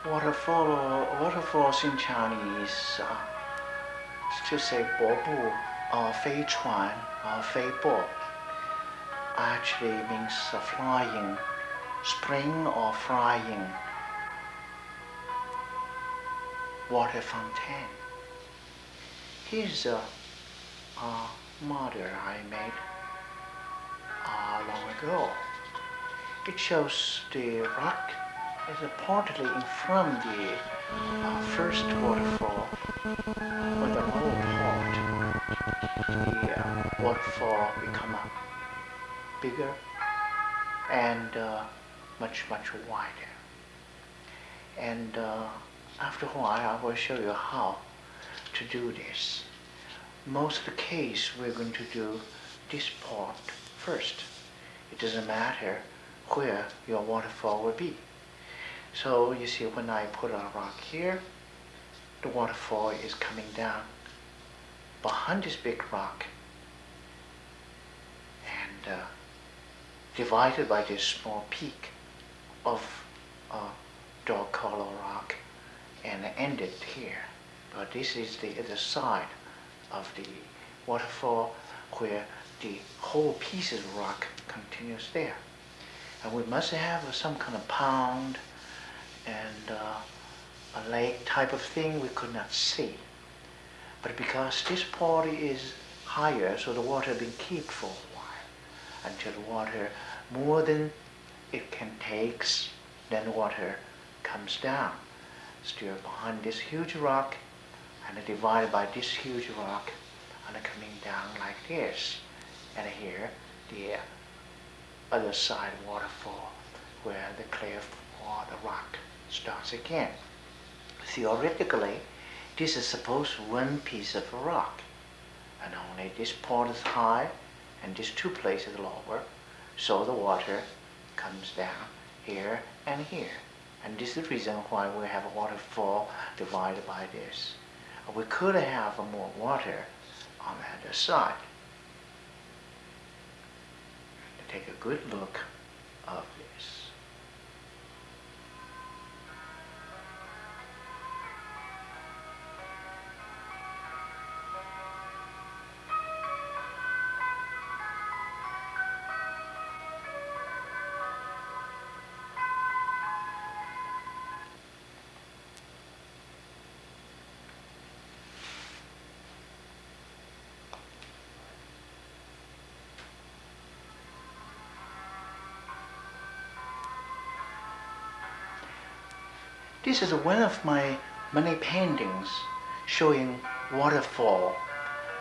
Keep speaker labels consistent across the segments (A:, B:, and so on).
A: Waterfalls in Chinese to say 泊步 or 飞船 or 飞步 actually means flying, spring or flying water fountain. Here's a model I made long ago. It shows the rock is partly in from the first waterfall, with the lower part, the waterfall become bigger and much wider. And after a while, I will show you how to do this. Most of the case, we're going to do this part first. It doesn't matter where your waterfall will be. So you see, when I put a rock here, the waterfall is coming down behind this big rock and divided by this small peak of dark color rock and ended here. But this is the other side of the waterfall where the whole piece of rock continues there. And we must have some kind of pond and a lake type of thing we could not see. But because this part is higher, so the water been kept for a while until the water more than it can take, then the water comes down, still behind this huge rock and divided by this huge rock and coming down like this. And here the other side waterfall where the cliff or the rock starts again. Theoretically, this is supposed one piece of rock, and only this part is high and these two places lower, so the water comes down here and here. And this is the reason why we have a waterfall divided by this. We could have more water on the other side. Take a good look of this. This is one of my many paintings showing waterfall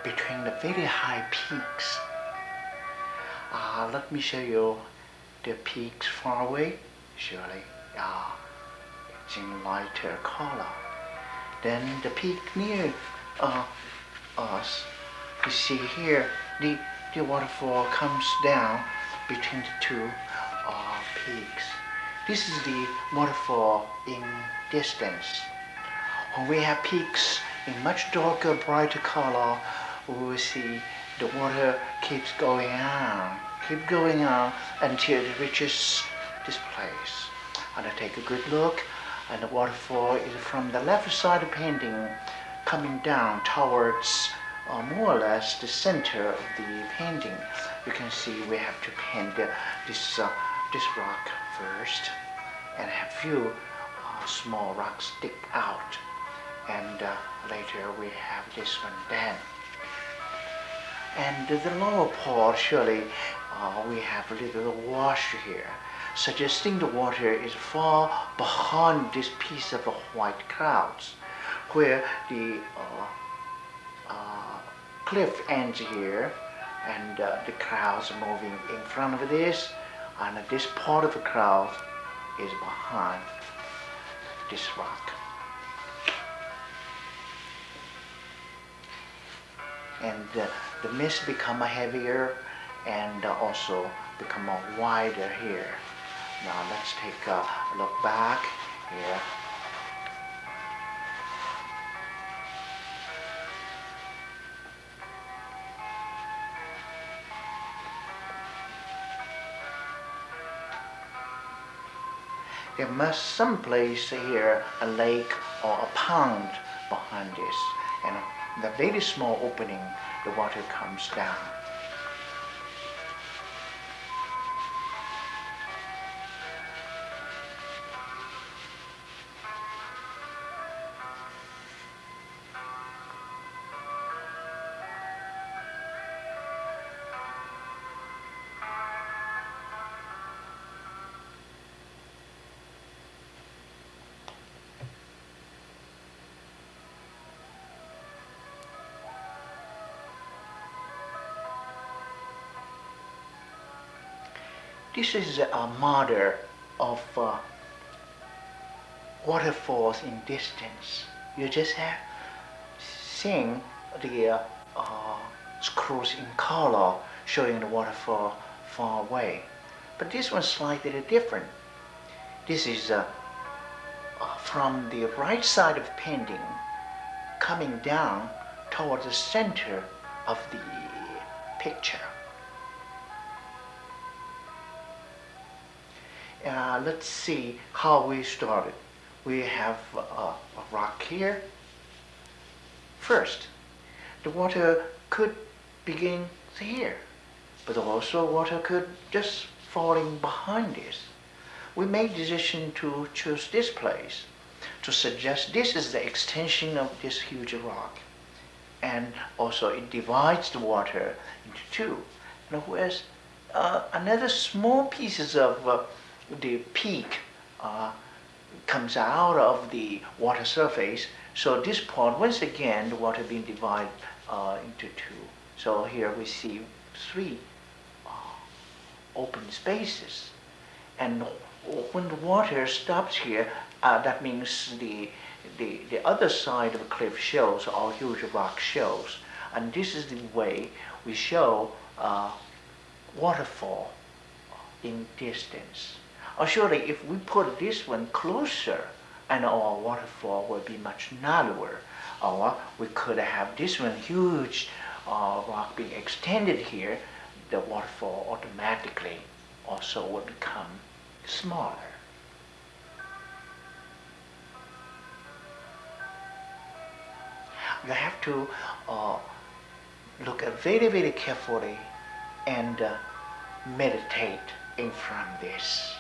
A: between the very high peaks. Let me show you the peaks far away. Surely, it's in lighter color. Then the peak near us, you see here, the waterfall comes down between the two peaks. This is the waterfall in distance. When we have peaks in much darker, brighter color, we will see the water keeps going on until it reaches this place. And I take a good look, and the waterfall is from the left side of the painting coming down towards more or less the center of the painting. You can see we have to paint this rock first, and have few small rocks stick out, and later we have this one then. And the lower part, surely we have a little wash here, suggesting the water is far behind this piece of white clouds, where the cliff ends here, and the clouds are moving in front of this, and this part of the cloud is behind this rock. And the mist become heavier and also become wider here. Now let's take a look back here. there must someplace here a lake or a pond behind this, and the very small opening, the water comes down. This is a model of waterfalls in distance. You just have seen the screws in color showing the waterfall far away. But this one's slightly different. This is from the right side of the painting coming down toward the center of the picture. Let's see how we started. We have a rock here. First, the water could begin here, but also water could just falling behind this. We made decision to choose this place to suggest this is the extension of this huge rock, and also it divides the water into two. And whereas another small pieces of the peak comes out of the water surface. So this part, once again, the water being divided into two. So here we see three open spaces. And when the water stops here, that means the other side of the cliff shows, or huge rock shows. And this is the way we show waterfall in distance. Or surely if we put this one closer, and our waterfall will be much narrower. Or we could have this one huge rock being extended here, the waterfall automatically also will become smaller. You have to look at very, very carefully and meditate in from this.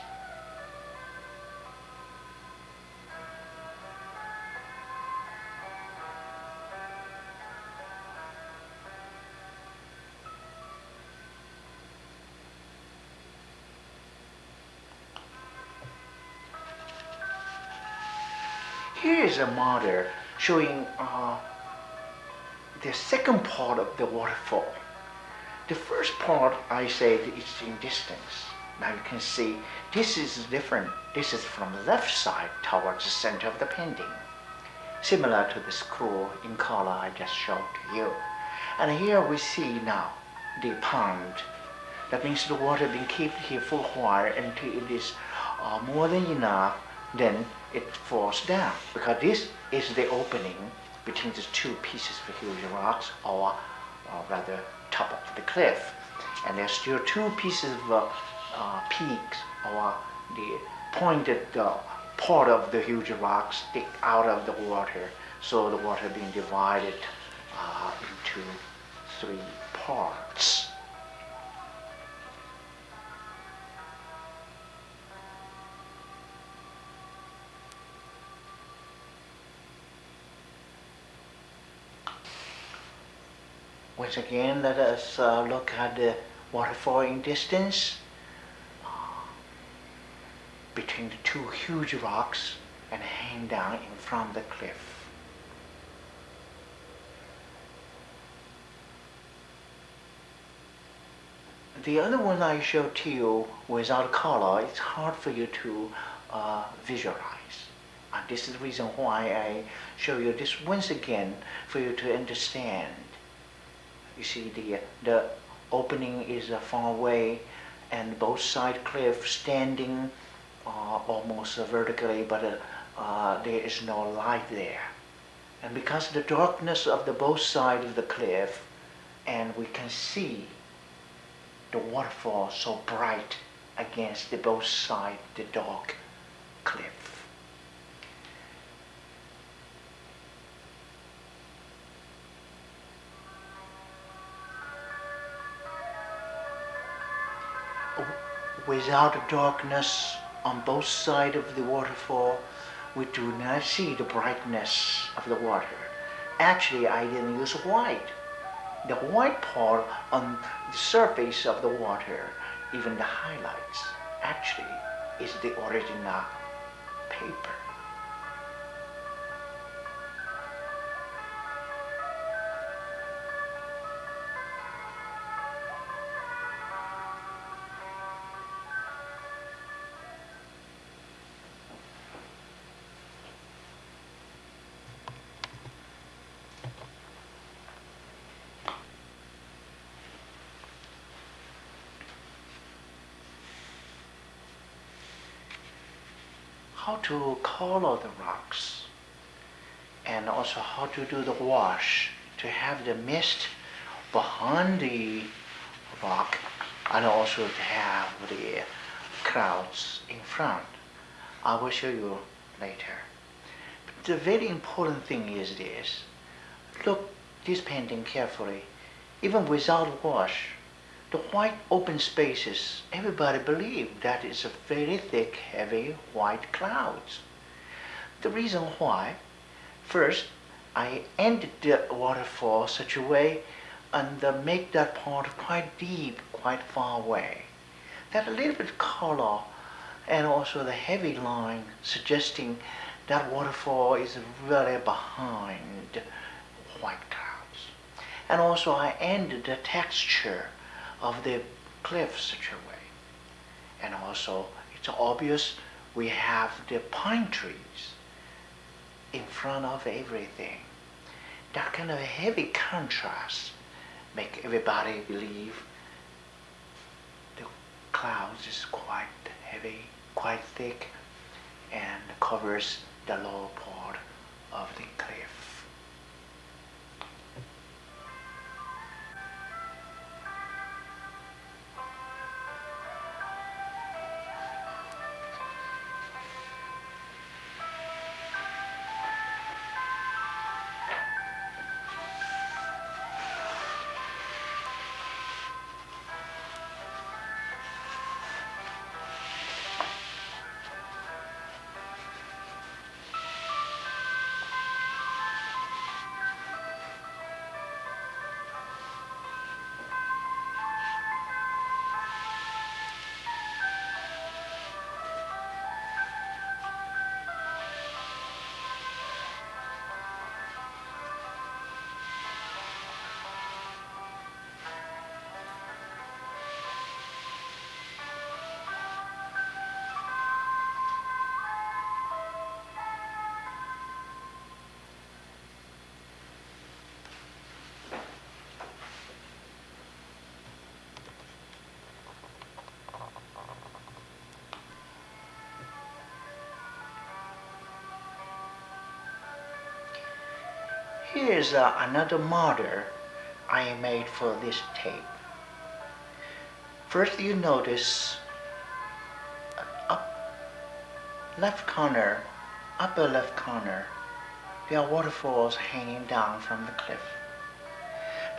A: Here is a model showing the second part of the waterfall. The first part I said is in distance. Now you can see this is different. This is from the left side towards the center of the painting, similar to the screw in color I just showed to you. And here we see now the pond. That means the water being kept here for a while until it is more than enough, then it falls down, because this is the opening between the two pieces of huge rocks, or rather top of the cliff. And there's still two pieces of peaks, or the pointed part of the huge rock stick out of the water, so the water being divided into three parts. Once again, let us look at the waterfall in distance between the two huge rocks and hang down in front of the cliff. The other one I showed to you without color, it's hard for you to visualize. And this is the reason why I show you this once again, for you to understand. You see the opening is far away, and both side cliff standing almost vertically, but there is no light there. And because of the darkness of the both sides of the cliff, and we can see the waterfall so bright against the both sides, the dark cliff. Without darkness on both sides of the waterfall, we do not see the brightness of the water. Actually, I didn't use white. The white part on the surface of the water, even the highlights, actually is the original paper. How to color the rocks, and also how to do the wash to have the mist behind the rock, and also to have the clouds in front. I will show you later. But the very important thing is this. Look this painting carefully. Even without wash, the white open spaces, everybody believes that is a very thick, heavy white clouds. The reason why, first, I ended the waterfall such a way and make that part quite deep, quite far away. That a little bit color and also the heavy line suggesting that waterfall is really behind white clouds. And also I ended the texture of the cliff such a way. And also it's obvious we have the pine trees in front of everything. That kind of heavy contrast make everybody believe the clouds is quite heavy, quite thick, and covers the lower part of the cliff. Here's another model I made for this tape. First you notice up left corner, upper left corner, there are waterfalls hanging down from the cliff.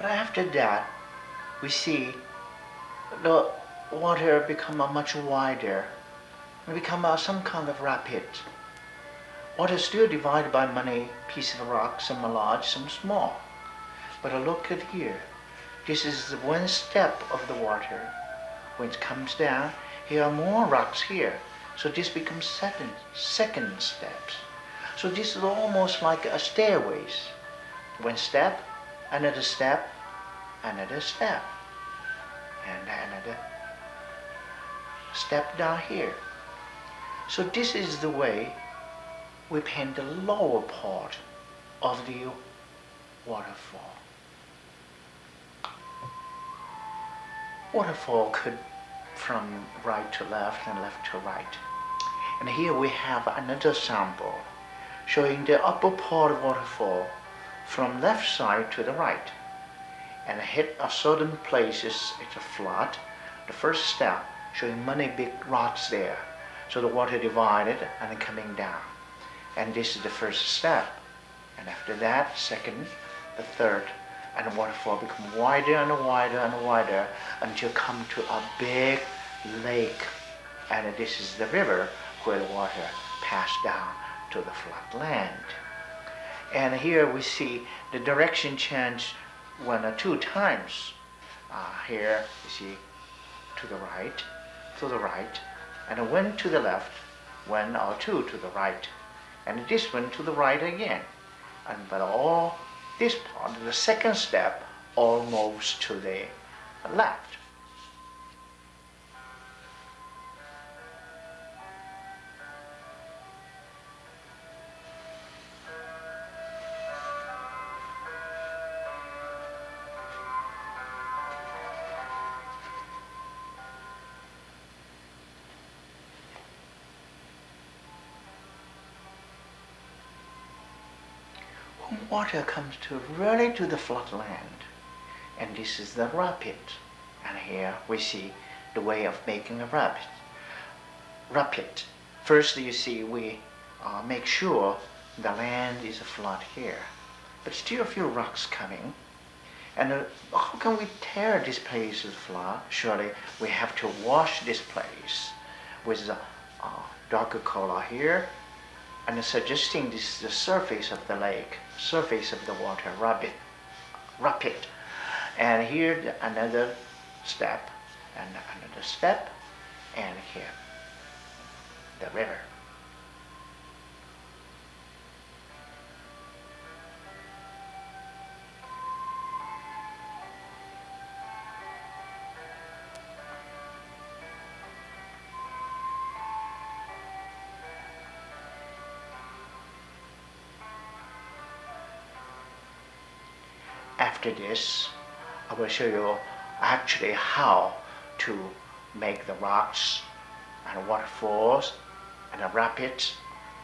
A: But after that, we see the water become much wider and become some kind of rapid. Water is still divided by many pieces of rock, some are large, some small. But look at here. This is one step of the water. When it comes down, here are more rocks here. So this becomes second steps. So this is almost like a stairways. One step, another step, another step, and another step down here. So this is the way we paint the lower part of the waterfall. Waterfall could from right to left and left to right. And here we have another sample showing the upper part of waterfall from left side to the right. And hit a certain places it's a flat. The first step showing many big rocks there. So the water divided and coming down. And this is the first step. And after that, second, the third, and the waterfall become wider and wider and wider until come to a big lake. And this is the river where the water passed down to the flat land. And here we see the direction change 1 or 2 times. Here you see to the right, and 1 to the left, 1 or 2 to the right, and this one to the right again. But all this part, the second step, all moves to the left. When water comes really to the flat land, and this is the rapid, and here we see the way of making a rapid. First you see we make sure the land is flat here, but still a few rocks coming. And how can we tear this place flat? Surely we have to wash this place with the darker color here, and suggesting this is the surface of the lake, surface of the water, rapid. And here another step, and another step, and here the river. After this, I will show you actually how to make the rocks and waterfalls and the rapids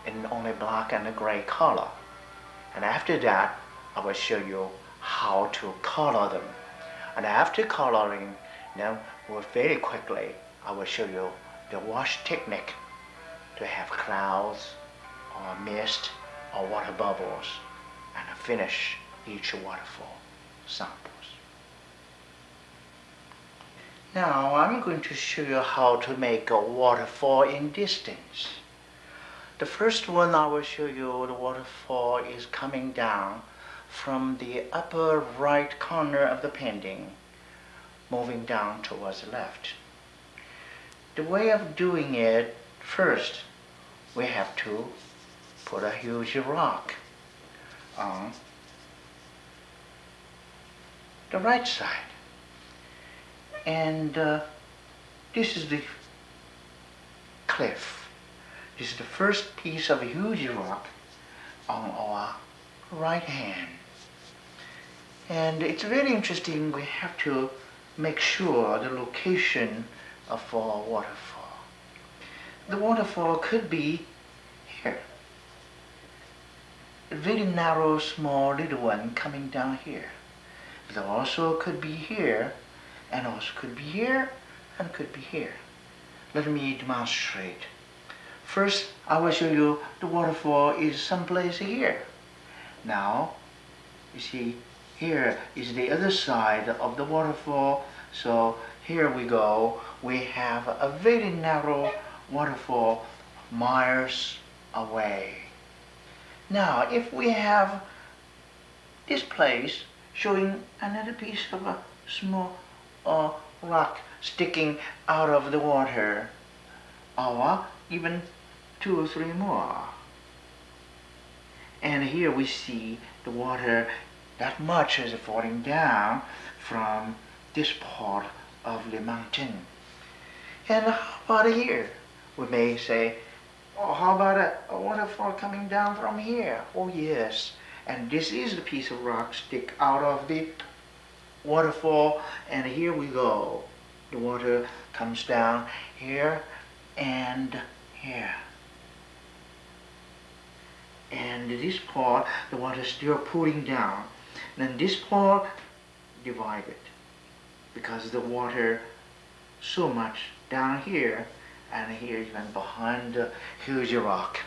A: in only black and gray color. And after that, I will show you how to color them. And after coloring them very quickly, I will show you the wash technique to have clouds or mist or water bubbles, and finish each waterfall samples. Now I'm going to show you how to make a waterfall in distance. The first one I will show you, the waterfall is coming down from the upper right corner of the painting, moving down towards the left. The way of doing it, first we have to put a huge rock on the right side, and this is the cliff. This is the first piece of a huge rock on our right hand, and it's very interesting. We have to make sure the location of our waterfall. The waterfall could be here, a very narrow, small, little one coming down here. But also could be here, and also could be here, and could be here. Let me demonstrate. First, I will show you the waterfall is someplace here. Now, you see, here is the other side of the waterfall. So here we go. We have a very narrow waterfall miles away. Now, if we have this place showing another piece of a small rock sticking out of the water, or even 2 or 3 more. And here we see the water that much is falling down from this part of the mountain. And how about here? We may say, oh, how about a waterfall coming down from here? Oh yes. And this is the piece of rock stick out of the waterfall, and here we go. The water comes down here and here. And this part, the water is still pulling down. Then this part divided, because the water so much down here, and here even behind the huge rock.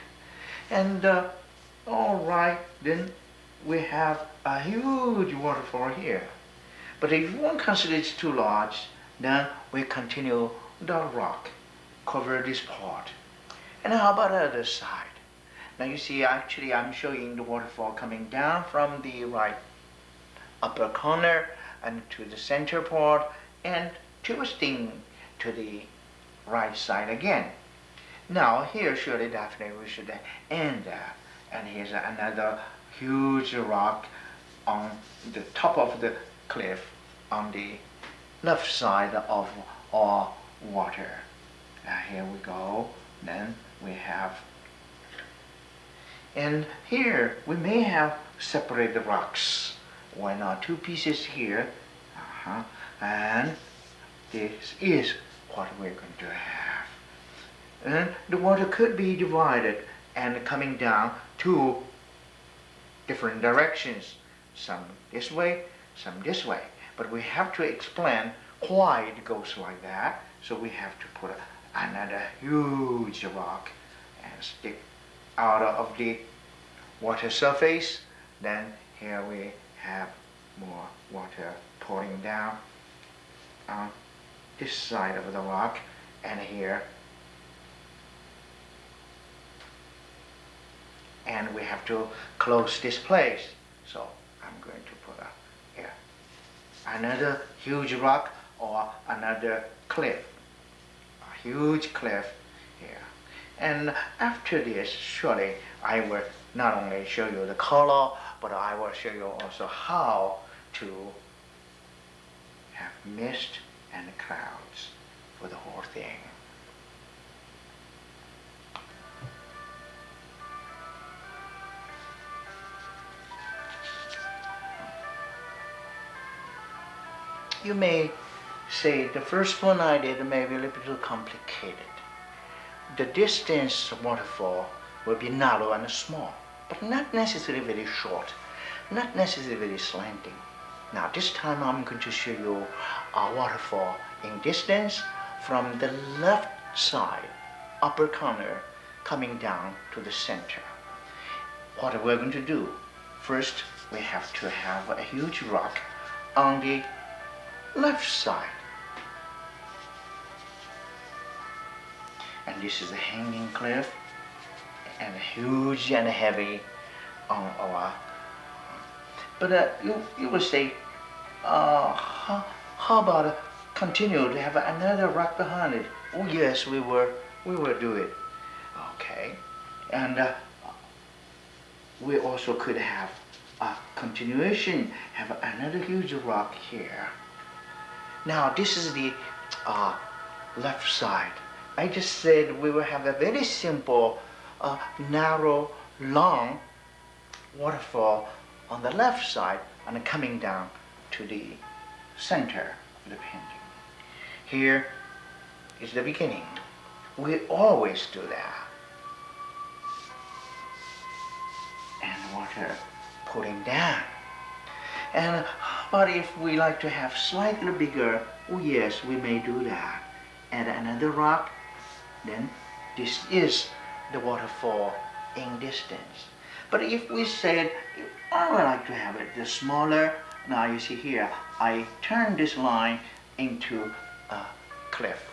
A: And all right, then we have a huge waterfall here. But if you won't consider it's too large, then we continue the rock, cover this part. And how about the other side? Now you see, actually I'm showing the waterfall coming down from the right upper corner and to the center part and twisting to the right side again. Now here surely definitely we should end there. And here's another huge rock on the top of the cliff on the left side of our water. Now here we go. Then we have, and here we may have separated rocks. Why not two pieces here? And this is what we're going to have. And the water could be divided and coming down two different directions. Some this way, some this way. But we have to explain why it goes like that. So we have to put another huge rock and stick out of the water surface. Then here we have more water pouring down on this side of the rock, and here, and we have to close this place. So I'm going to put here another huge rock or another cliff, a huge cliff here. And after this, surely I will not only show you the color, but I will show you also how to have mist and clouds for the whole thing. You may say the first one I did may be a little bit too complicated. The distance waterfall will be narrow and small, but not necessarily very short, not necessarily very slanting. Now this time I'm going to show you a waterfall in distance from the left side, upper corner, coming down to the center. What we're going to do, first we have to have a huge rock on the left side. And this is a hanging cliff and huge and heavy on our. But you will say, how about continue to have another rock behind it? Oh yes, we will do it. Okay, and we also could have a continuation, have another huge rock here. Now this is the left side. I just said we will have a very simple, narrow, long waterfall on the left side and coming down to the center of the painting. Here is the beginning. We always do that. And water pouring down. And but if we like to have slightly bigger, oh yes, we may do that. Add another rock, then this is the waterfall in distance. But if we said, I would like to have it the smaller, now you see here, I turn this line into a cliff.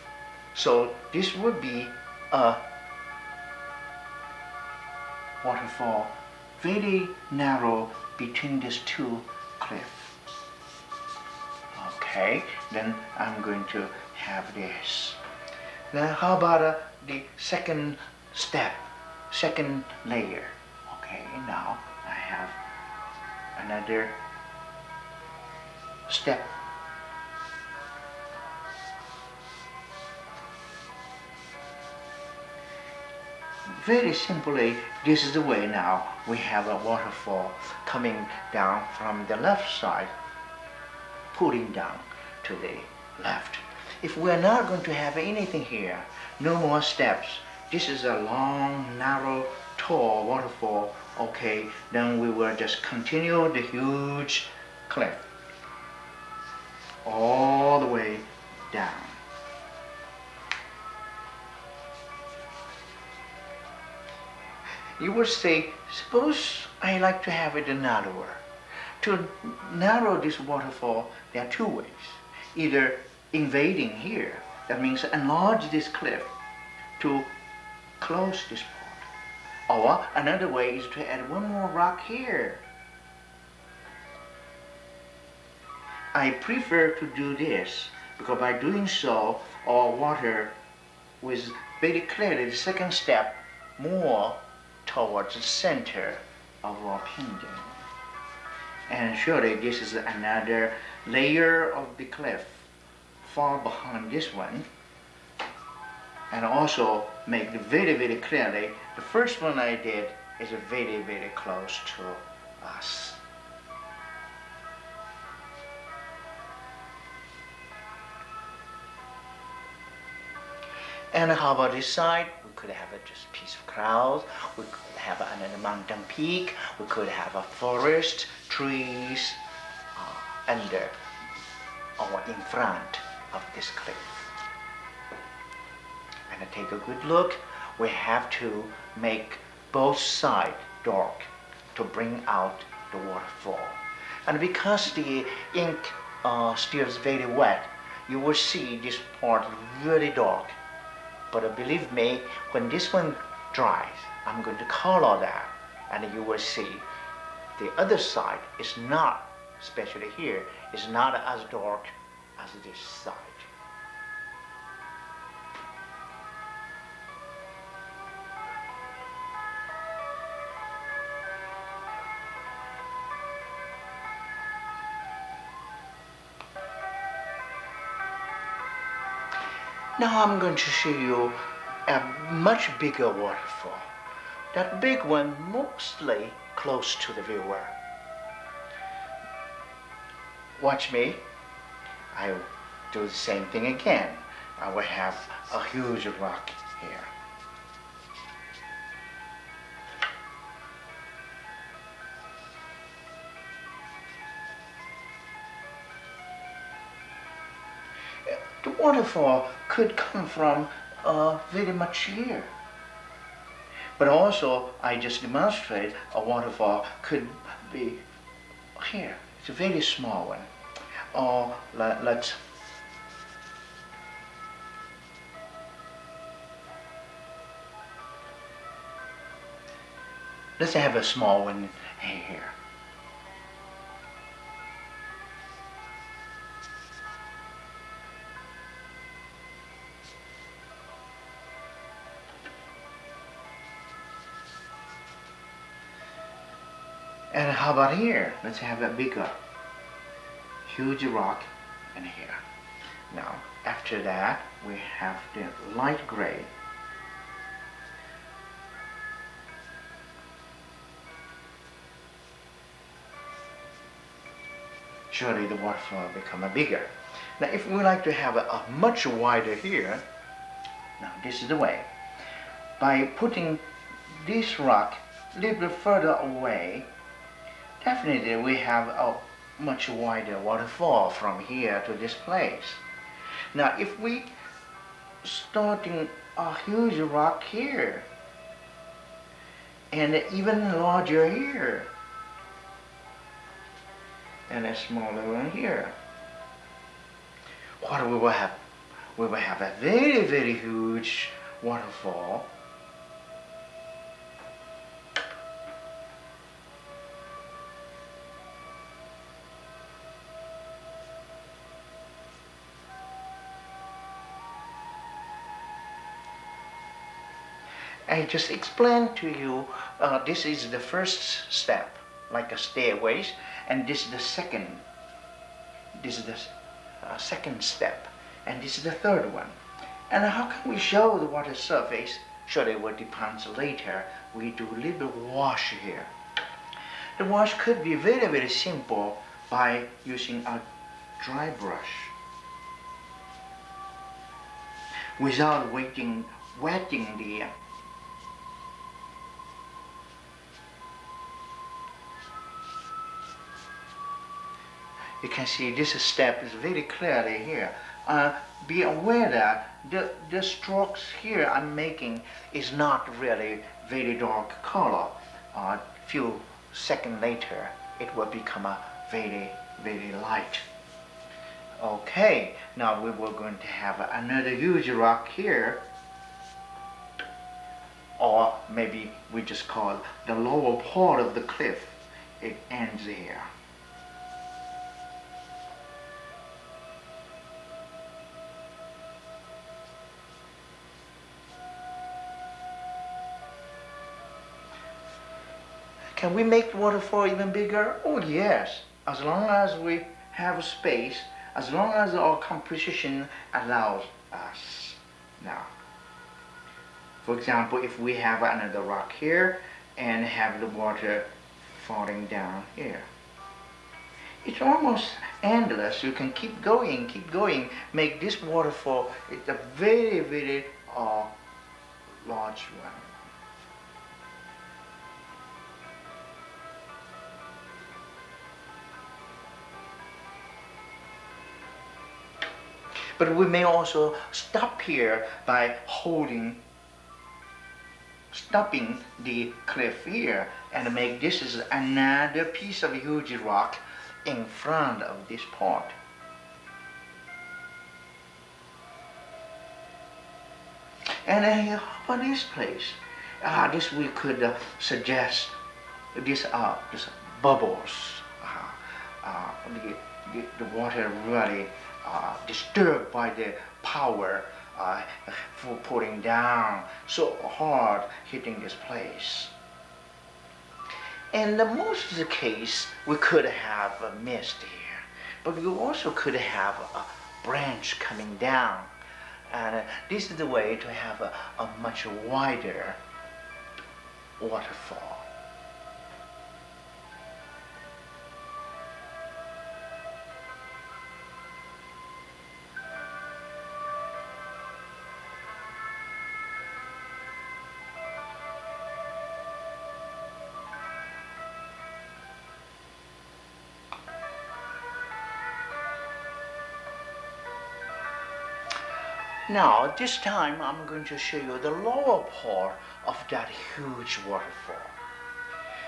A: So this would be a waterfall very narrow between these two cliffs. Okay, then I'm going to have this. Now how about the second step, second layer? Okay, now I have another step. Very simply, this is the way now we have a waterfall coming down from the left side, pulling down to the left. If we're not going to have anything here, no more steps, this is a long, narrow, tall waterfall, okay, then we will just continue the huge cliff all the way down. You would say, suppose I like to have it narrower. To narrow this waterfall, there are two ways. Either invading here, that means enlarge this cliff to close this part. Or another way is to add one more rock here. I prefer to do this because by doing so, our water was very clearly the second step more towards the center of our painting. And surely this is another layer of the cliff far behind this one. And also make it very, very clearly, the first one I did is very, very close to us. And how about this side? We could have just a piece of clouds. We could have another mountain peak. We could have a forest, trees under or in front of this cliff. And take a good look. We have to make both sides dark to bring out the waterfall. And because the ink still is very wet, you will see this part really dark. But believe me, when this one dries, I'm going to color that, and you will see the other side is not, especially here, is not as dark as this side. Now I'm going to show you a much bigger waterfall. That big one mostly close to the viewer. Watch me. I will do the same thing again. I will have a huge rock here. The waterfall could come from very much here. But also, I just demonstrate a waterfall could be here. It's a very small one. Or let's have a small one here. And how about here? Let's have a bigger, huge rock in here. Now, after that, we have the light gray. Surely the waterfall will become bigger. Now, if we like to have a much wider here, now this is the way. By putting this rock a little bit further away, definitely we have a much wider waterfall from here to this place. Now if we starting a huge rock here and even larger here and a smaller one here, what we will have? We will have a very, very huge waterfall. I just explained to you, this is the first step, like a stairways, and this is the second. This is the second step, and this is the third one. And how can we show the water surface? Surely it will depend later. We do a little bit wash here. The wash could be very, very simple by using a dry brush without wetting the you can see this step is very clearly here. Be aware that the strokes here I'm making is not really very dark color. Few seconds later, it will become a very, very light. Okay, now we were going to have another huge rock here, or maybe we just call the lower part of the cliff. It ends here. Can we make the waterfall even bigger? Oh yes, as long as we have space, as long as our composition allows us. Now, for example, if we have another rock here and have the water falling down here, it's almost endless. You can keep going, make this waterfall. It's a very, very large one. But we may also stop here by stopping the cliff here and make this is another piece of huge rock in front of this part. And how about this place? This we could suggest this bubbles. The water really disturbed by the power for putting down so hard hitting this place. And most of the case, we could have a mist here, but we also could have a branch coming down. And this is the way to have a much wider waterfall. Now, this time I'm going to show you the lower part of that huge waterfall.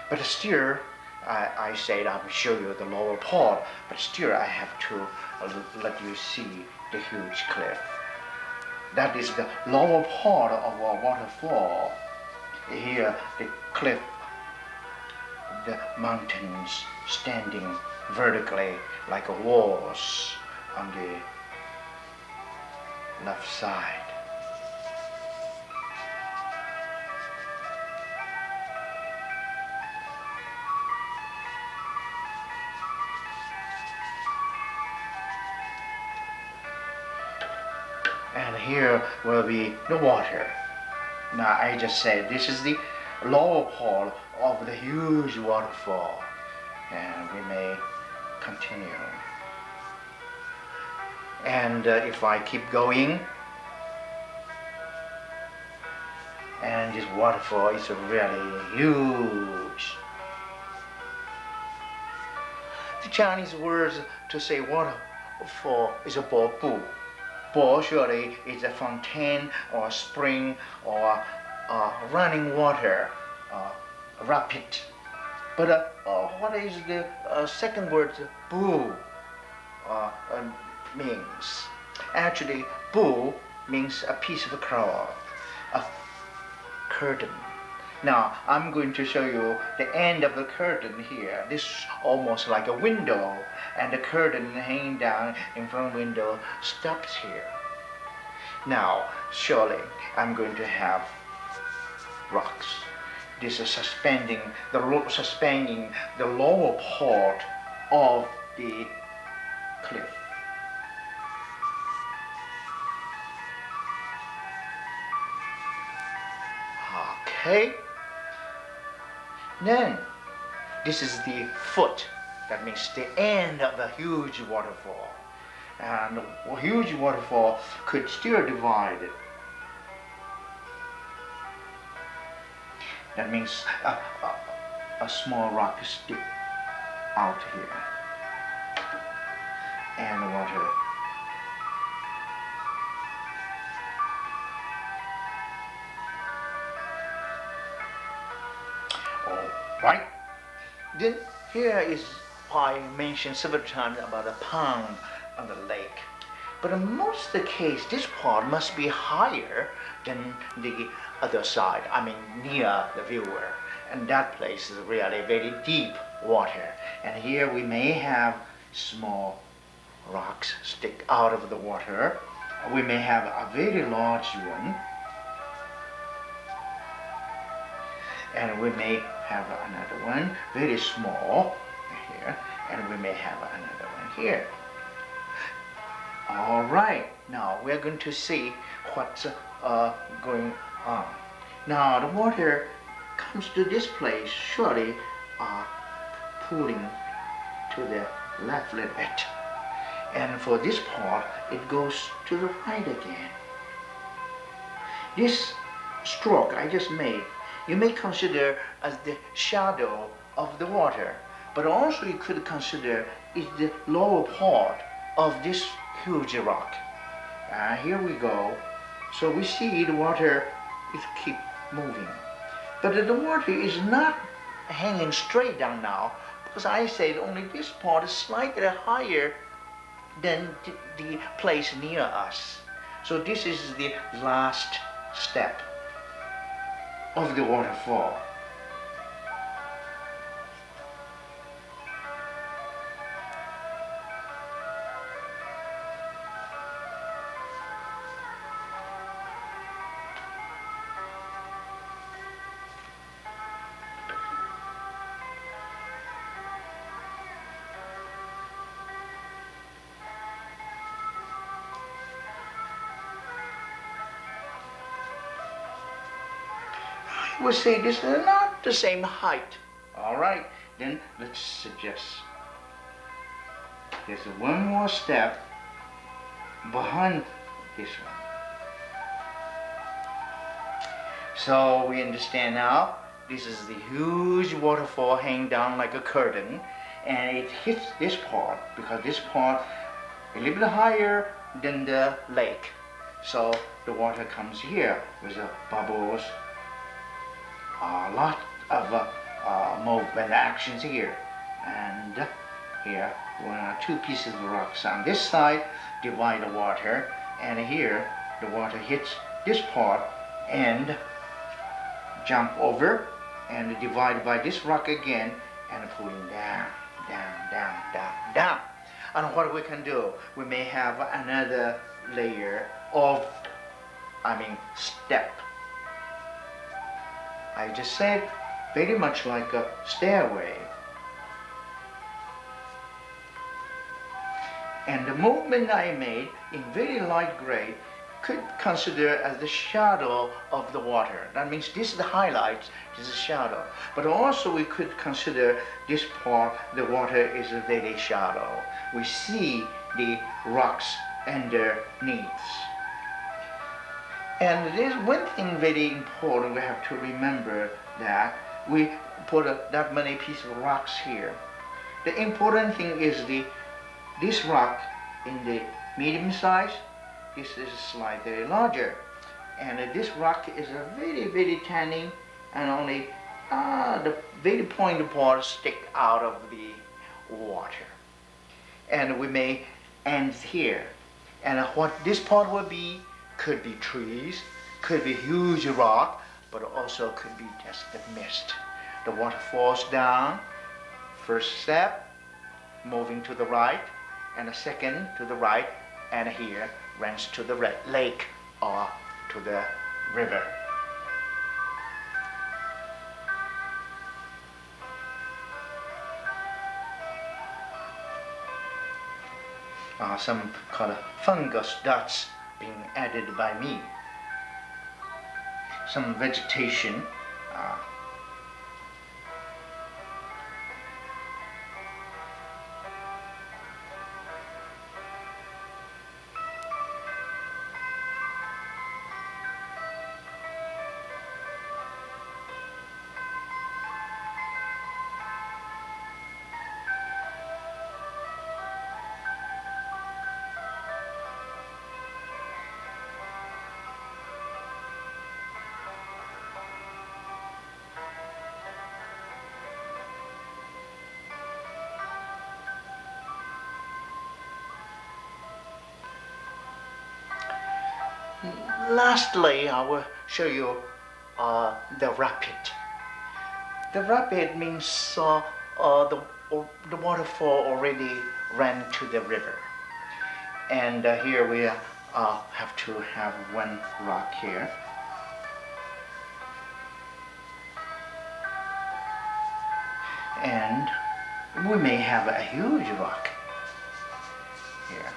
A: But still, I said I will show you the lower part, but still I have to let you see the huge cliff. That is the lower part of our waterfall. Here, the cliff, the mountains standing vertically like walls on the left side. And here will be the water. Now I just said this is the lower part of the huge waterfall, and we may continue. And if I keep going, and this waterfall is really huge. The Chinese words to say waterfall is a bo bu. Bo surely is a fountain or a spring or running water, rapid. But what is the second word, bu, means? Actually, bu means a piece of cloth, a curtain. Now, I'm going to show you the end of the curtain here. This is almost like a window, and the curtain hanging down in front of the window stops here. Now, surely, I'm going to have rocks. This is suspending the lower part of the cliff. Okay. Then, this is the foot. That means the end of a huge waterfall. And a huge waterfall could still divide it. That means a small rock stick out here. And water. right? Then here is I mentioned several times about a pond on the lake. But in most of the case, this part must be higher than the other side, I mean near the viewer. And that place is really very deep water. And here we may have small rocks stick out of the water. We may have a very large one. And we may have another one very small here. And we may have another one here. All right, now we're going to see what's going on. Now the water comes to this place, surely pulling to the left a little bit. And for this part, it goes to the right again. This stroke I just made, you may consider as the shadow of the water, but also you could consider is the lower part of this huge rock. Here we go. So we see the water is keep moving. But the water is not hanging straight down now, because I said only this part is slightly higher than the place near us. So this is the last step of the waterfall. We say this is not the same height. All right, then let's suggest there's one more step behind this one. So we understand now this is the huge waterfall hanging down like a curtain, and it hits this part because this part a little bit higher than the lake. So the water comes here with the bubbles. A lot of movement actions here, and here two pieces of rocks on this side divide the water, and here the water hits this part and jump over and divide by this rock again and pulling down, down, down, down, down. And what we can do, we may have another layer of, step. I just said very much like a stairway. And the movement I made in very light gray could consider as the shadow of the water. That means this is the highlight, this is the shadow. But also we could consider this part, the water is a very shallow. We see the rocks underneath. And there's one thing very important we have to remember, that we put that many pieces of rocks here. The important thing is this rock in the medium size, this is slightly larger. And this rock is a very, very tiny, and only the very pointed part stick out of the water. And we may end here. And what this part will be, could be trees, could be huge rock, but also could be just the mist. The water falls down, first step, moving to the right, and a second to the right, and here runs to the lake or to the river. Some call it fungus dots being added by me. Some vegetation. Lastly, I will show you the rapid. The rapid means the waterfall already ran to the river. And here we have to have one rock here. And we may have a huge rock here.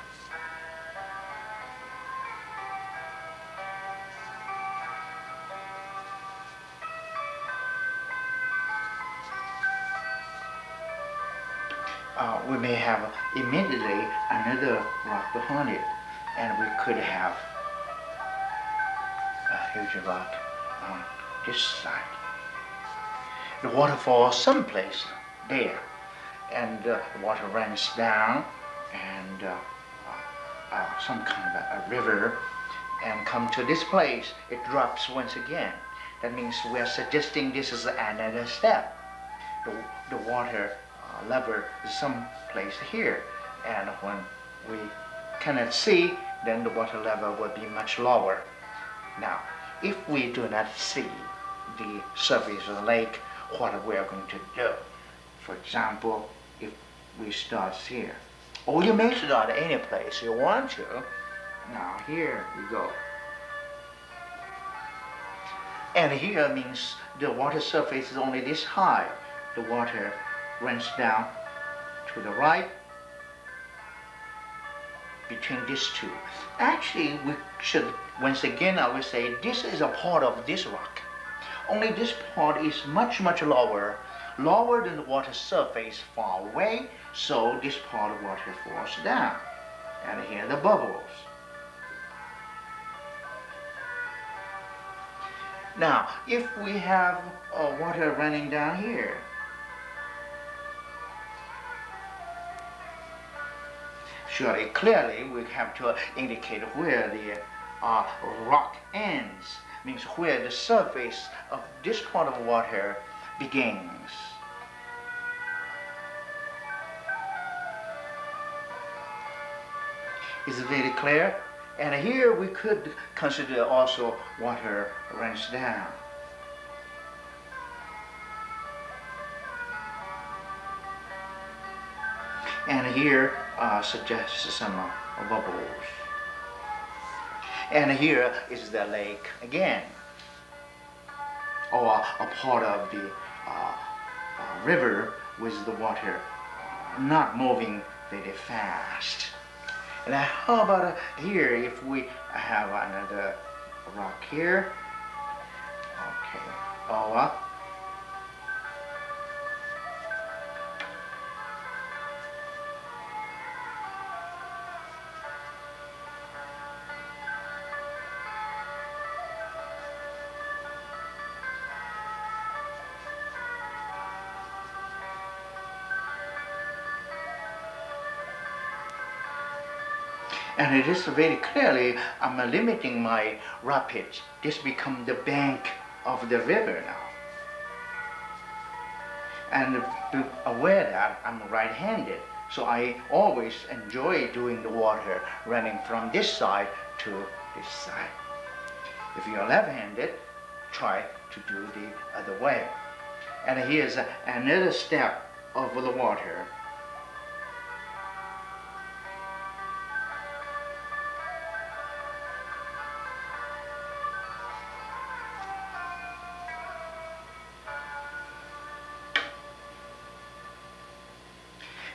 A: We may have immediately another rock behind it, and we could have a huge rock on this side. The waterfall someplace there, and the water runs down, and some kind of a river, and come to this place. It drops once again. That means we are suggesting this is another step. The water level is someplace here, and when we cannot see, then the water level will be much lower. Now, if we do not see the surface of the lake, what we are going to do? For example, if we start here, or you may start any place you want to. Now here we go. And here means the water surface is only this high. The water runs down to the right between these two. Actually, we should, once again, I will say this is a part of this rock. Only this part is much, much lower than the water surface far away, so this part of water falls down. And here are the bubbles. Now, if we have water running down here, surely, clearly, we have to indicate where the rock ends, means where the surface of this part of water begins. Is it very clear? And here we could consider also water runs down. And here suggests some bubbles. And here is the lake again, or a part of the river with the water not moving very fast. And how about here, if we have another rock here? Okay, and it is very clearly, I'm limiting my rapids. This becomes the bank of the river now. And be aware that I'm right-handed, so I always enjoy doing the water running from this side to this side. If you're left-handed, try to do the other way. And here's another step of the water.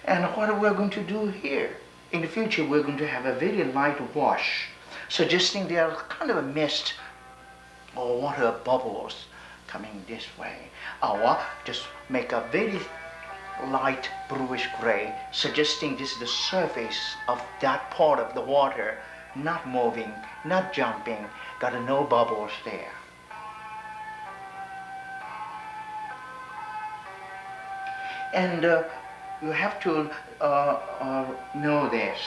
A: And what we're going to do here, in the future we're going to have a very light wash, suggesting there are kind of a mist or water bubbles coming this way. Or just make a very light bluish gray, suggesting this is the surface of that part of the water, not moving, not jumping, got no bubbles there. And you have to know this.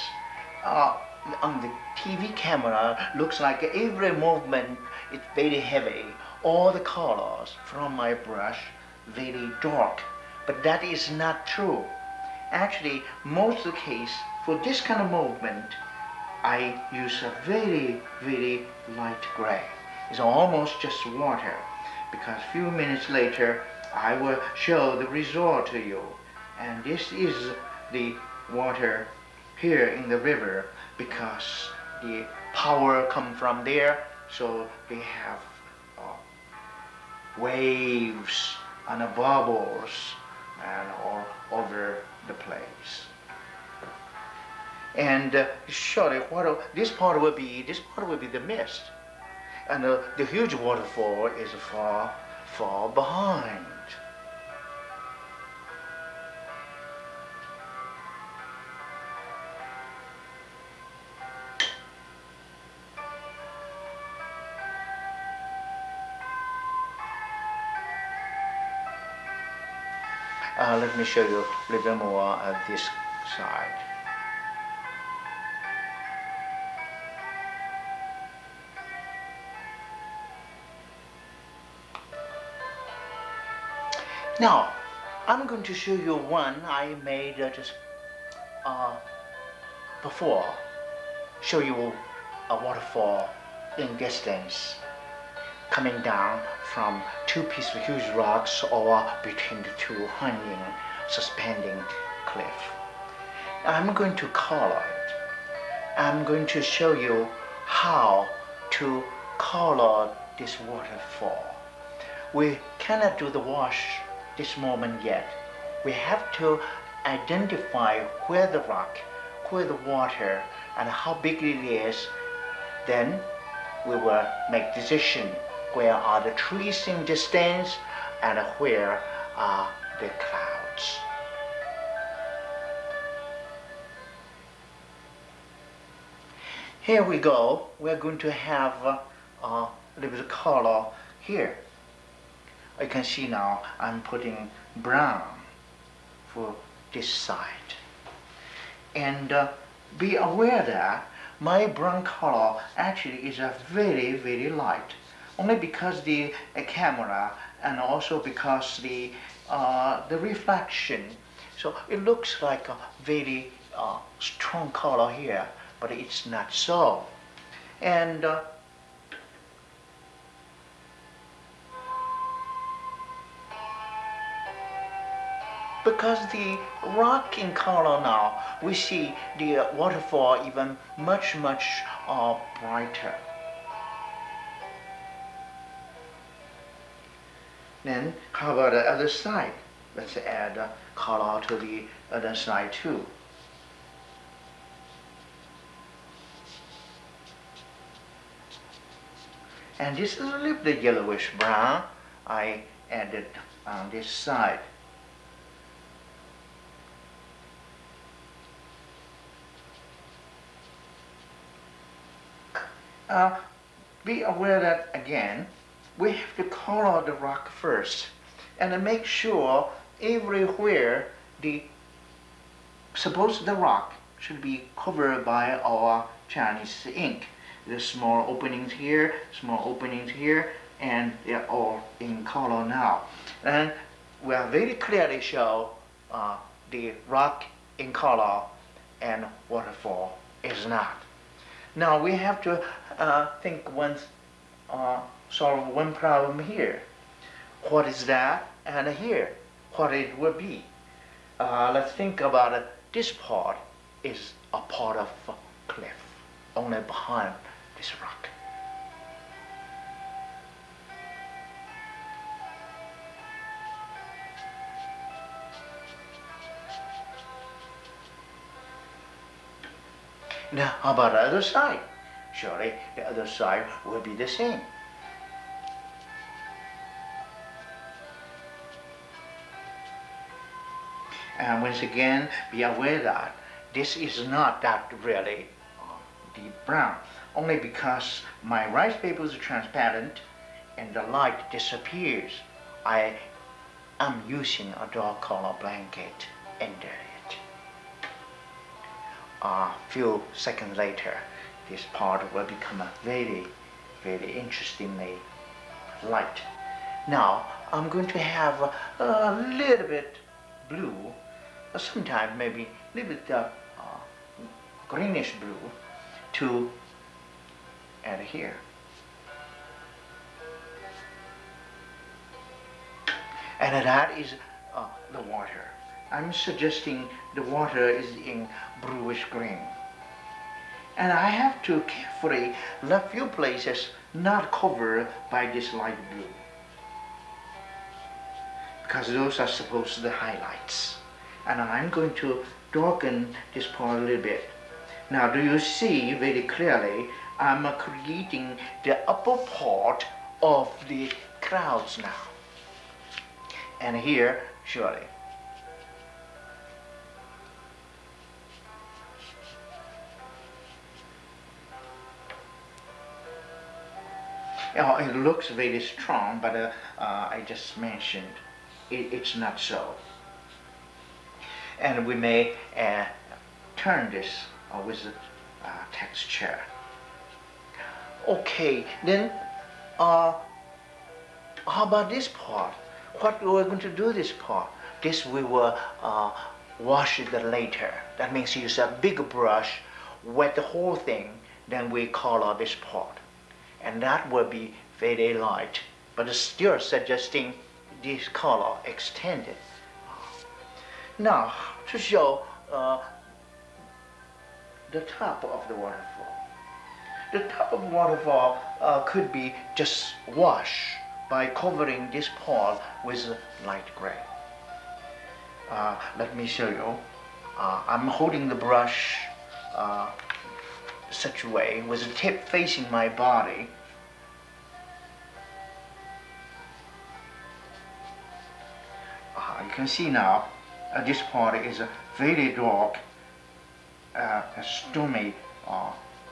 A: On the TV camera, looks like every movement is very heavy. All the colors from my brush very dark, but that is not true. Actually, most of the case for this kind of movement, I use a very, very light gray. It's almost just water, because a few minutes later I will show the result to you. And this is the water here in the river, because the power come from there, so they have waves and bubbles and all over the place. And surely this part will be the mist, and the huge waterfall is far, far behind. Let me show you a little bit more at this side. Now, I'm going to show you one I made just before. Show you a waterfall in distance coming down from two peaceful huge rocks or between the two hanging, suspending cliff. I'm going to color it. I'm going to show you how to color this waterfall. We cannot do the wash this moment yet. We have to identify where the rock, where the water, and how big it is. Then we will make decision where are the trees in distance and where are the clouds. Here we go. We're going to have a little bit of color here. You can see now I'm putting brown for this side. And be aware that my brown color actually is a very, very light. Only because the camera and also because the reflection. So it looks like a very strong color here, but it's not so. And because the rock in color now, we see the waterfall even much, much brighter. Then how about the other side? Let's add color to the other side too. And this is a little bit yellowish brown I added on this side. Be aware that again, we have to color the rock first and make sure everywhere suppose the rock should be covered by our Chinese ink. There's small openings here, and they're all in color now. And we are very clearly show the rock in color and waterfall is not. Now we have to think solve one problem here. What is that? And here, what it will be. Let's think about it. This part is a part of a cliff, only behind this rock. Now, how about the other side? Surely the other side will be the same. And once again, be aware that this is not that really deep brown, only because my rice paper is transparent and the light disappears. I am using a dark color blanket under it. A few seconds later, this part will become a very, very interestingly light. Now, I'm going to have a little bit blue, sometimes maybe a little bit greenish blue, to add here. And that is the water. I'm suggesting the water is in bluish green. And I have to carefully let few places not covered by this light blue, because those are supposed to be the highlights. And I'm going to darken this part a little bit. Now, do you see very clearly I'm creating the upper part of the clouds now. And here, surely. It looks very strong, but I just mentioned it's not so. And we may turn this with texture. Okay, then how about this part? What we're going to do this part? This we will wash it later. That means use a big brush, wet the whole thing, then we color this part. And that will be very light, but still suggesting this color extended. Now, to show the top of the waterfall. The top of the waterfall could be just washed by covering this part with light gray. Let me show you. I'm holding the brush such a way with the tip facing my body. You can see now this part is very dark, stormy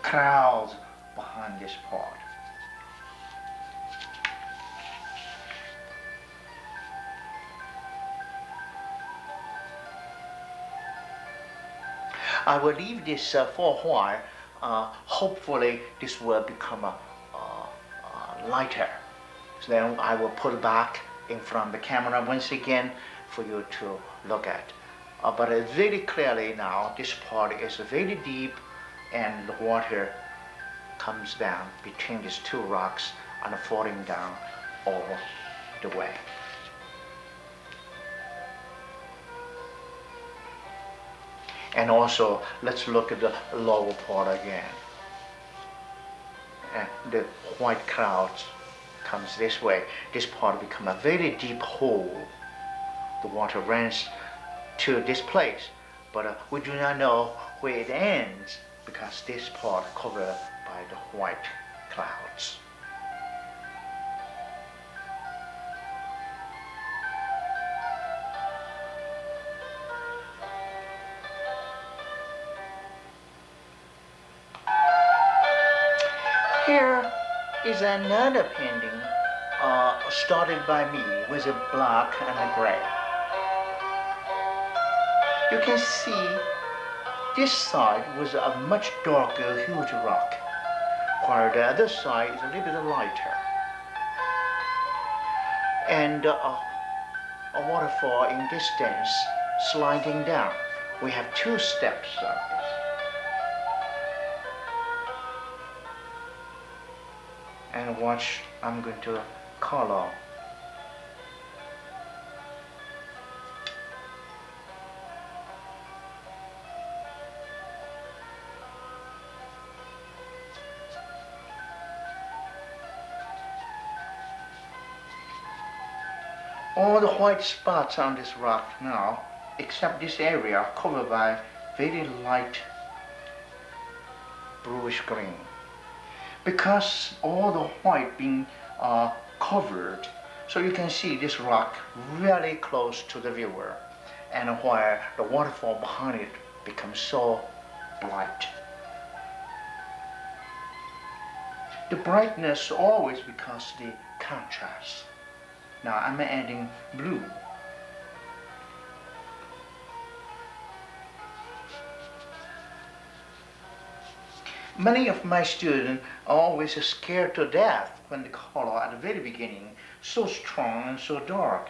A: clouds behind this part. I will leave this for a while. Hopefully this will become lighter. So then I will put it back in front of the camera once again for you to look at. But very clearly now this part is very deep and the water comes down between these two rocks and falling down all the way. And also, let's look at the lower part again. And the white clouds comes this way. This part becomes a very deep hole. The water runs to this place, but we do not know where it ends because this part covered by the white clouds. Here is another painting started by me with a black and a gray. You can see this side was a much darker, huge rock, while the other side is a little bit lighter. And a waterfall in distance sliding down. We have two steps of this. And watch, I'm going to color. All the white spots on this rock now, except this area, are covered by very light bluish green. Because all the white being covered, so you can see this rock really close to the viewer, and where the waterfall behind it becomes so bright. The brightness always because the contrast. Now I'm adding blue. Many of my students are always scared to death when the color at the very beginning so strong and so dark.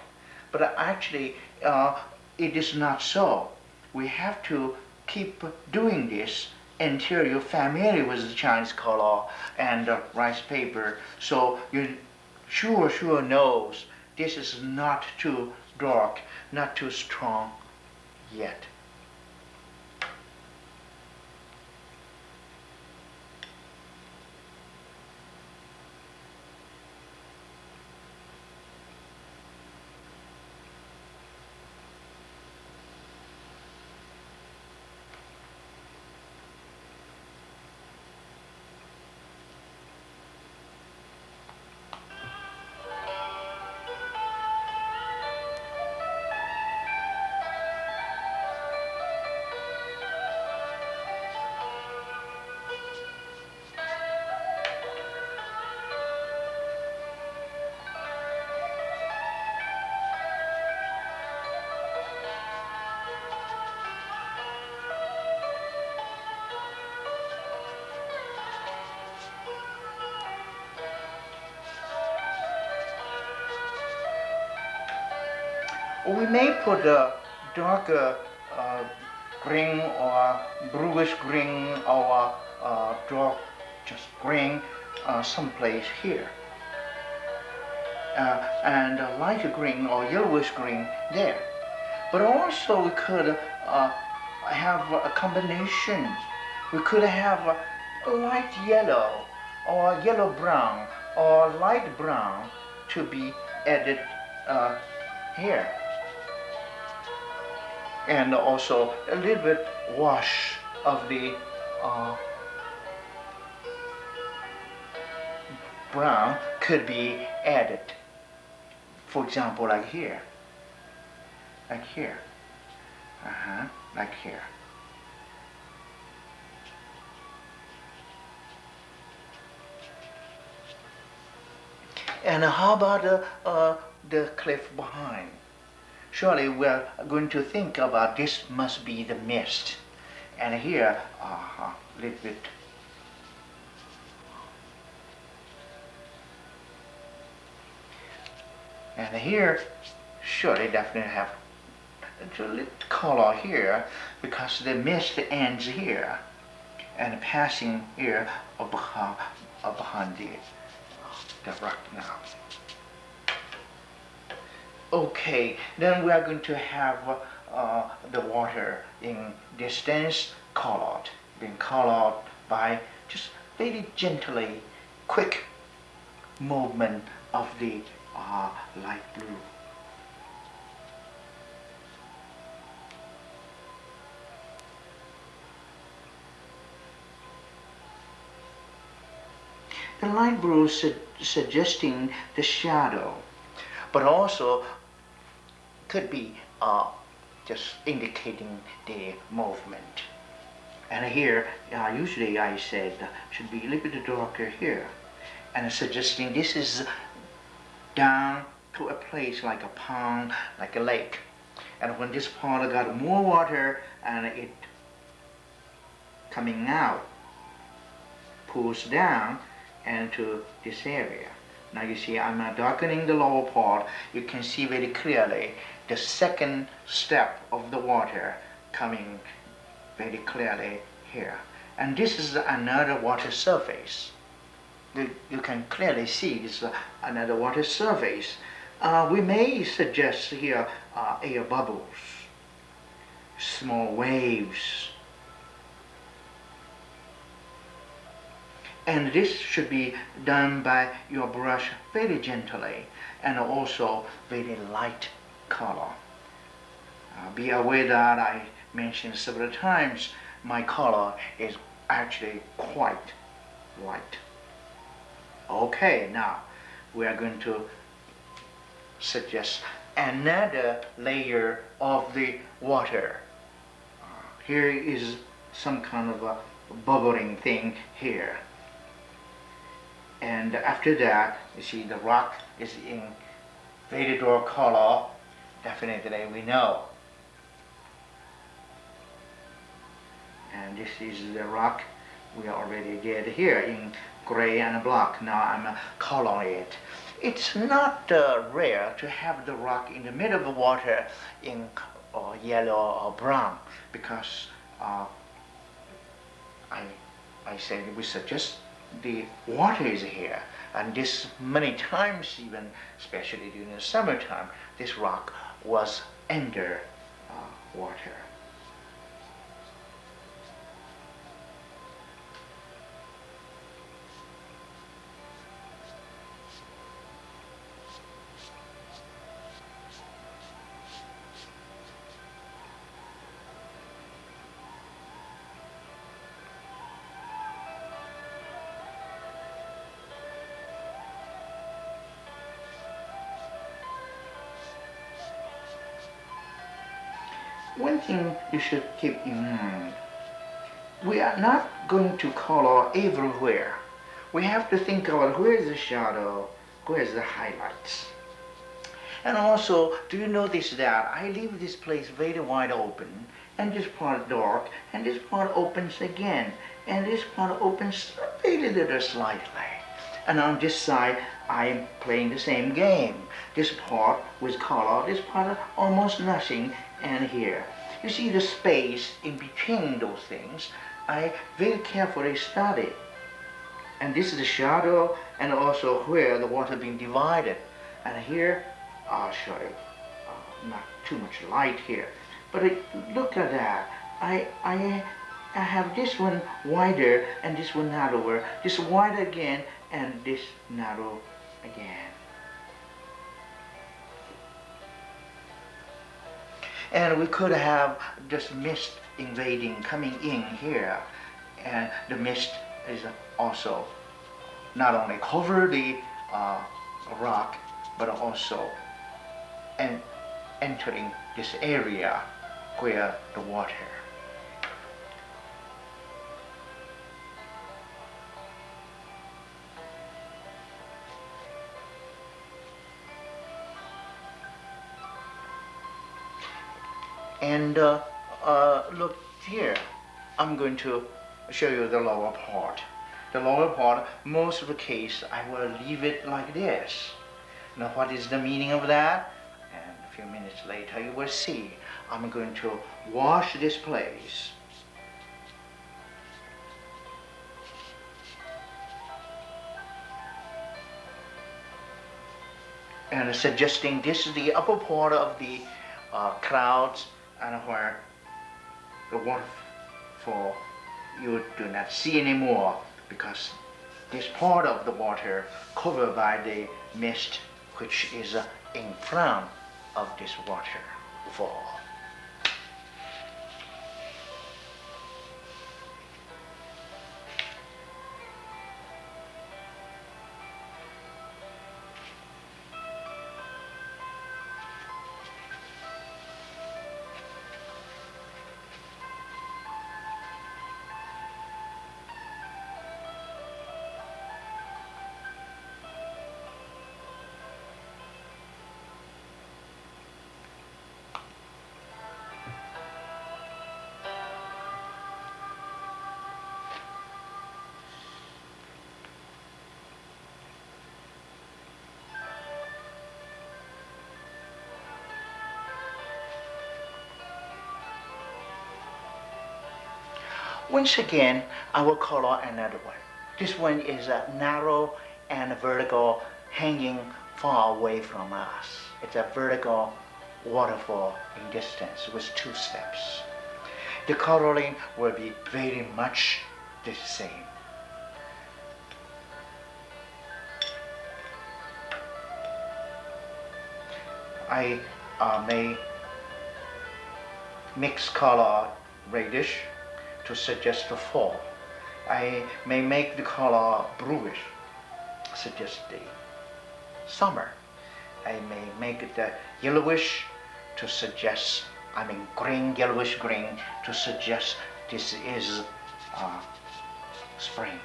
A: But actually, it is not so. We have to keep doing this until you're familiar with the Chinese color and rice paper, so you sure knows this is not too dark, not too strong yet. We may put a darker green or bluish green or dark just green someplace here. And a lighter green or yellowish green there. But also we could have a combination. We could have a light yellow or yellow brown or light brown to be added here. And also a little bit wash of the brown could be added. For example, like here, like here, like here. And how about the cliff behind? Surely we're going to think about this must be the mist. And here, a little bit. And here, surely definitely have a little color here because the mist ends here and passing here behind the rock now. Okay, then we are going to have the water in distance colored, being colored by just very gently, quick movement of the light blue. The light blue suggesting the shadow, but also could be just indicating the movement. And here, usually I said should be a little bit darker here, and suggesting this is down to a place like a pond, like a lake. And when this pond got more water and it coming out, pulls down into this area. Now you see I'm darkening the lower part. You can see very clearly the second step of the water coming very clearly here. And this is another water surface. You can clearly see this is another water surface. We may suggest here air bubbles, small waves. And this should be done by your brush very gently and also very light color. Be aware that I mentioned several times my color is actually quite light. Okay, now we are going to suggest another layer of the water. Here is some kind of a bubbling thing here. And after that, you see the rock is in very dark color. Definitely we know. And this is the rock we already did here in gray and black. Now I'm coloring it. It's not rare to have the rock in the middle of the water in yellow or brown because I, I said we suggest the water is here, and this many times, even especially during the summertime, this rock was under water. One thing you should keep in mind, we are not going to color everywhere. We have to think about where is the shadow, where is the highlights. And also, do you notice that I leave this place very wide open, and this part dark, and this part opens again, and this part opens very little slightly. And on this side, I'm playing the same game. This part with color, this part almost nothing, and here. You see the space in between those things, I very carefully study. And this is the shadow, and also where the water being divided. And here, I'll show you, not too much light here. But look at that. I have this one wider and this one narrower, this wider again and this narrow again. And we could have this mist invading, coming in here, and the mist is also not only cover the rock, but also entering this area where the water. And look here, I'm going to show you the lower part. The lower part, most of the case, I will leave it like this. Now what is the meaning of that? And a few minutes later you will see. I'm going to wash this place. And suggesting this is the upper part of the clouds, and where the waterfall you do not see anymore, because this part of the water covered by the mist which is in front of this waterfall. Once again, I will color another one. This one is a narrow and vertical, hanging far away from us. It's a vertical waterfall in distance with 2 steps. The coloring will be very much the same. I may mix color reddish to suggest the fall. I may make the color bluish, suggest the summer. I may make it yellowish to suggest, green, yellowish green, to suggest this is spring.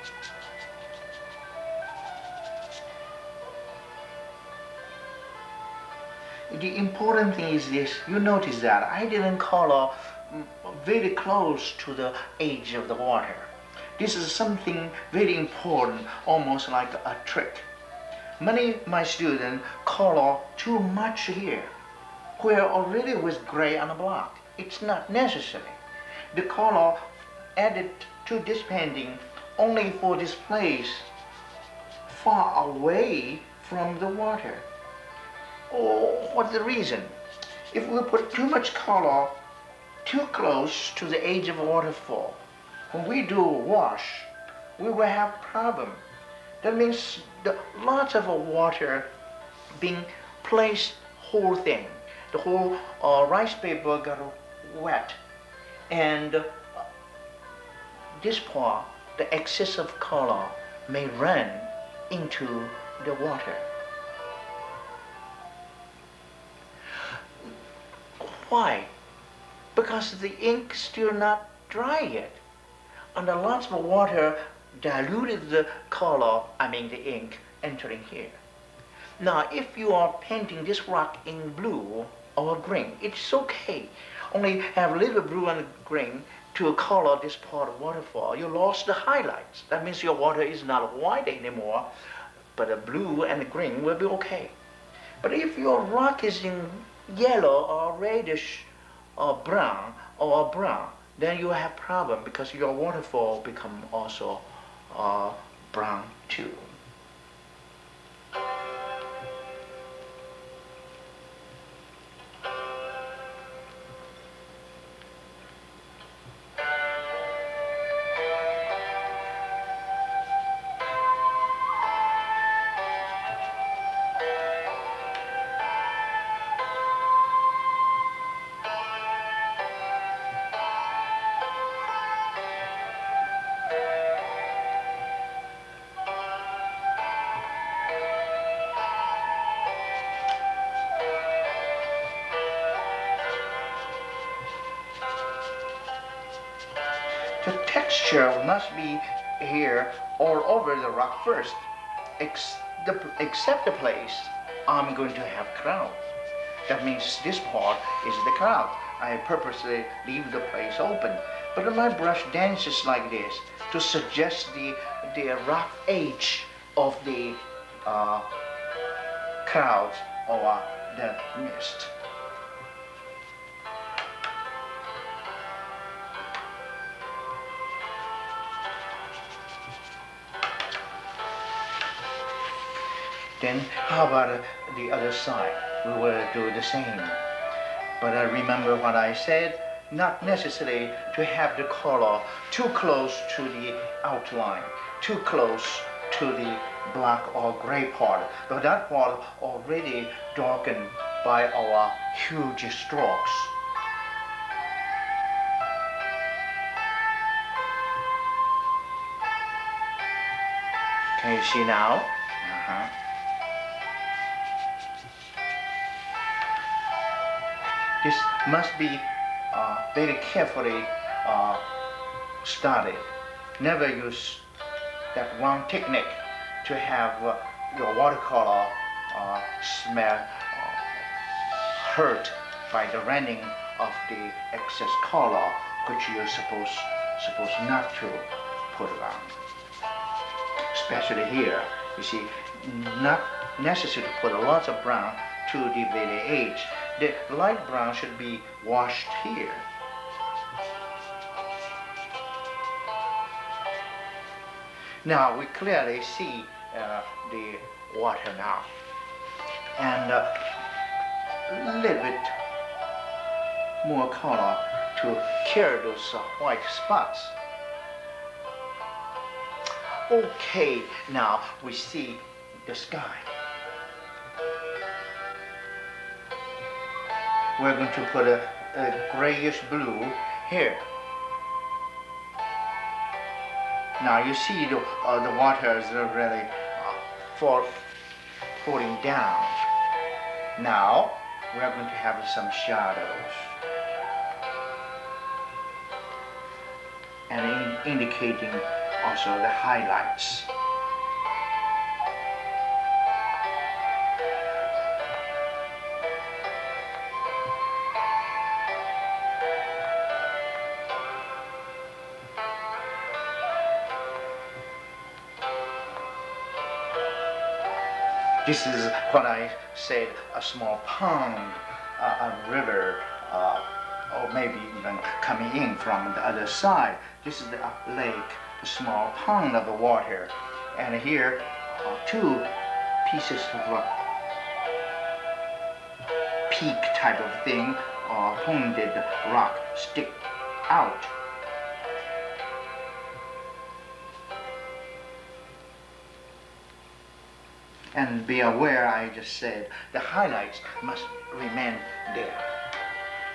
A: The important thing is this, you notice that I didn't color very close to the edge of the water. This is something very important, almost like a trick. Many of my students color too much here, where already was gray on the block. It's not necessary. The color added to this painting only for this place far away from the water? Or what's the reason? If we put too much color too close to the edge of a waterfall, when we do a wash, we will have problem. That means the lots of water being placed whole thing. The whole rice paper got wet, and this part, the excess of color may run into the water. Why? Because the ink still not dry yet, and a lot of water diluted the color, the ink, entering here. Now, if you are painting this rock in blue or green, it's okay. Only have a little blue and green to color this part of waterfall. You lost the highlights. That means your water is not white anymore, but the blue and the green will be okay. But if your rock is in yellow or reddish or brown, then you have problem because your waterfall become also brown too. The texture must be here all over the rock first, except the place I'm going to have cloud. That means this part is the cloud. I purposely leave the place open. But my brush dances like this to suggest the rough edge of the clouds or the mist. Then how about the other side? We will do the same. But I remember what I said, not necessary to have the color too close to the outline, too close to the black or gray part. But that part already darkened by our huge strokes. Can you see now? This must be very carefully studied. Never use that one technique to have your watercolor smell hurt by the running of the excess color, which you're supposed not to put around. Especially here, you see, not necessary to put a lot of brown to the very edge. The light brown should be washed here. Now we clearly see the water now, and a little bit more color to cure those white spots. Okay, now we see the sky. We're going to put a grayish blue here. Now you see the water is really falling down. Now we're going to have some shadows and indicating also the highlights. This is what I said, a small pond, a river, or maybe even coming in from the other side. This is the lake, the small pond of the water. And here are two pieces of peak type of thing, or pointed rock stick out. And be aware, I just said, the highlights must remain there.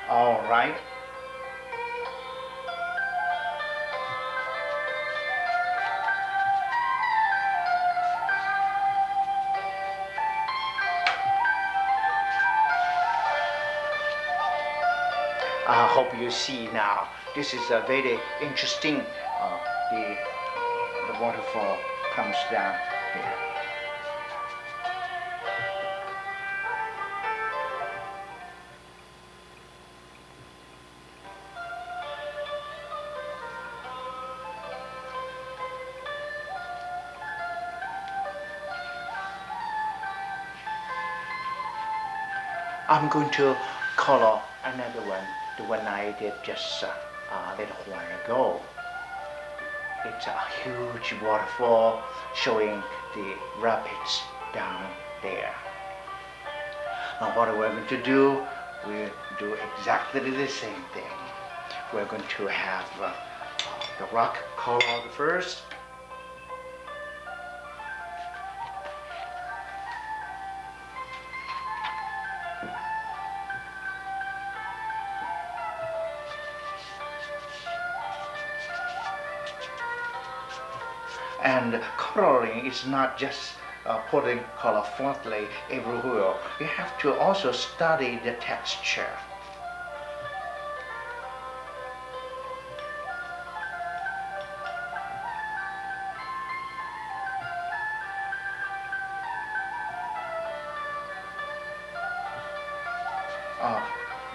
A: All right. I hope you see now. This is a very interesting. The waterfall comes down here. I'm going to color another one, the one I did just a little while ago. It's a huge waterfall showing the rapids down there. Now what we're going to do, we'll do exactly the same thing. We're going to have the rock colored first. And coloring is not just putting color flatly everywhere. You have to also study the texture.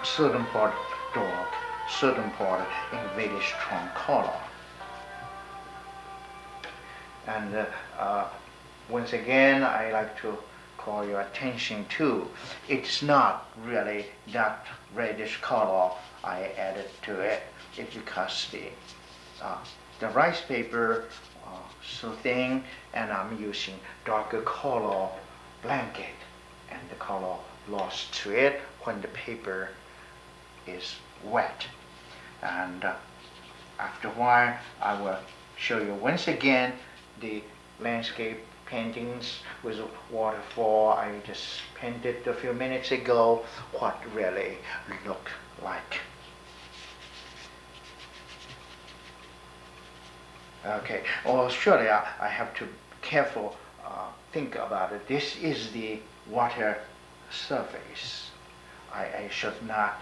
A: Certain part dark, certain part in very strong color. And once again, I like to call your attention to, it's not really that reddish color I added to it. It's because the rice paper so thin, and I'm using darker color blanket, and the color lost to it when the paper is wet. And after a while, I will show you once again the landscape paintings with waterfall I just painted a few minutes ago, what really look like. Okay, well, surely I have to careful think about it. This is the water surface. I should not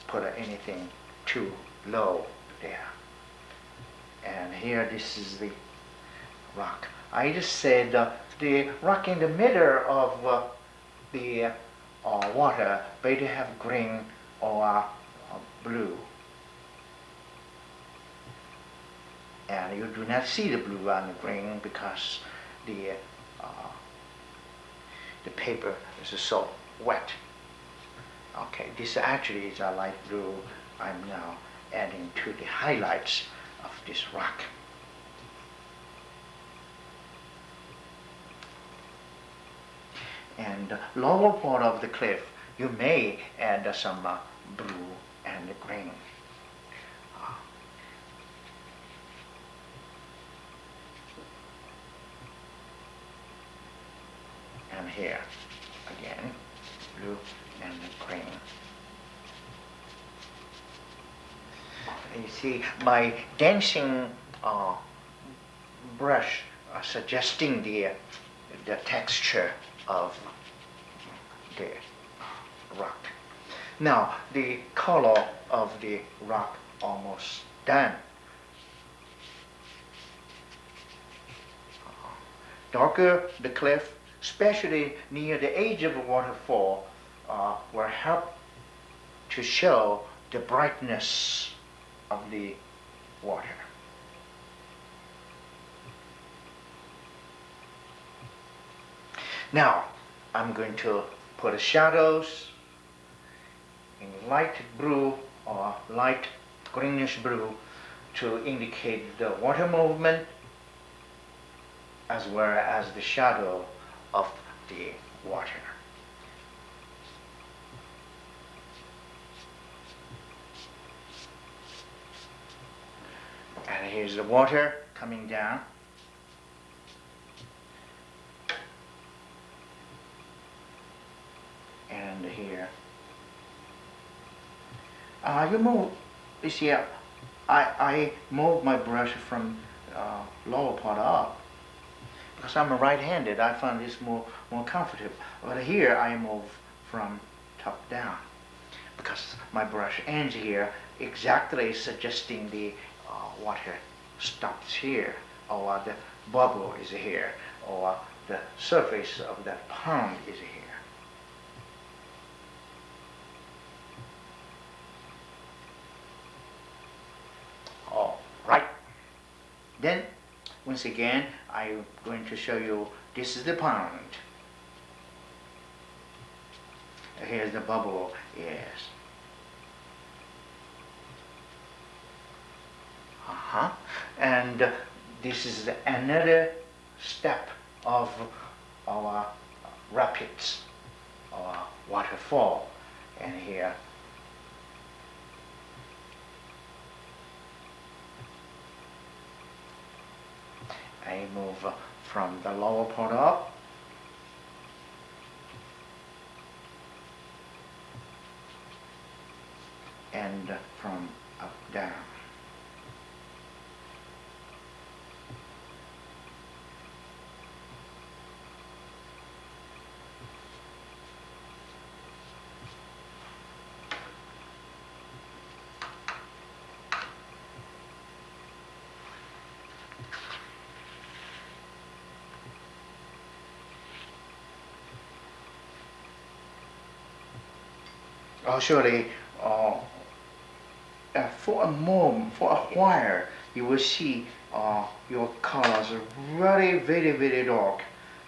A: put anything too low there. And here, this is the rock. I just said the rock in the middle of the water better have green or blue. And you do not see the blue and the green because the paper is so wet. Okay, this actually is a light blue. I'm now adding to the highlights of this rock. And the lower part of the cliff, you may add some blue and green. And here, again, blue and green. You see, my dancing brush suggesting the texture of the rock. Now, the color of the rock almost done. Darker the cliff, especially near the edge of a waterfall, will help to show the brightness of the water. Now, I'm going to put shadows in light blue or light greenish blue to indicate the water movement as well as the shadow of the water. And here's the water coming down. And here. You see, I move my brush from lower part up. Because I'm right-handed, I find this more comfortable. But here I move from top down. Because my brush ends here, exactly suggesting the water stops here, or the bubble is here, or the surface of that pond is here. All right. Then, once again, I'm going to show you, this is the pond. Here's the bubble, yes. And this is another step of our rapids, our waterfall. And here, I move from the lower part up. And from up down. Surely, for a moment, for a while, you will see your colors are very, very, very dark.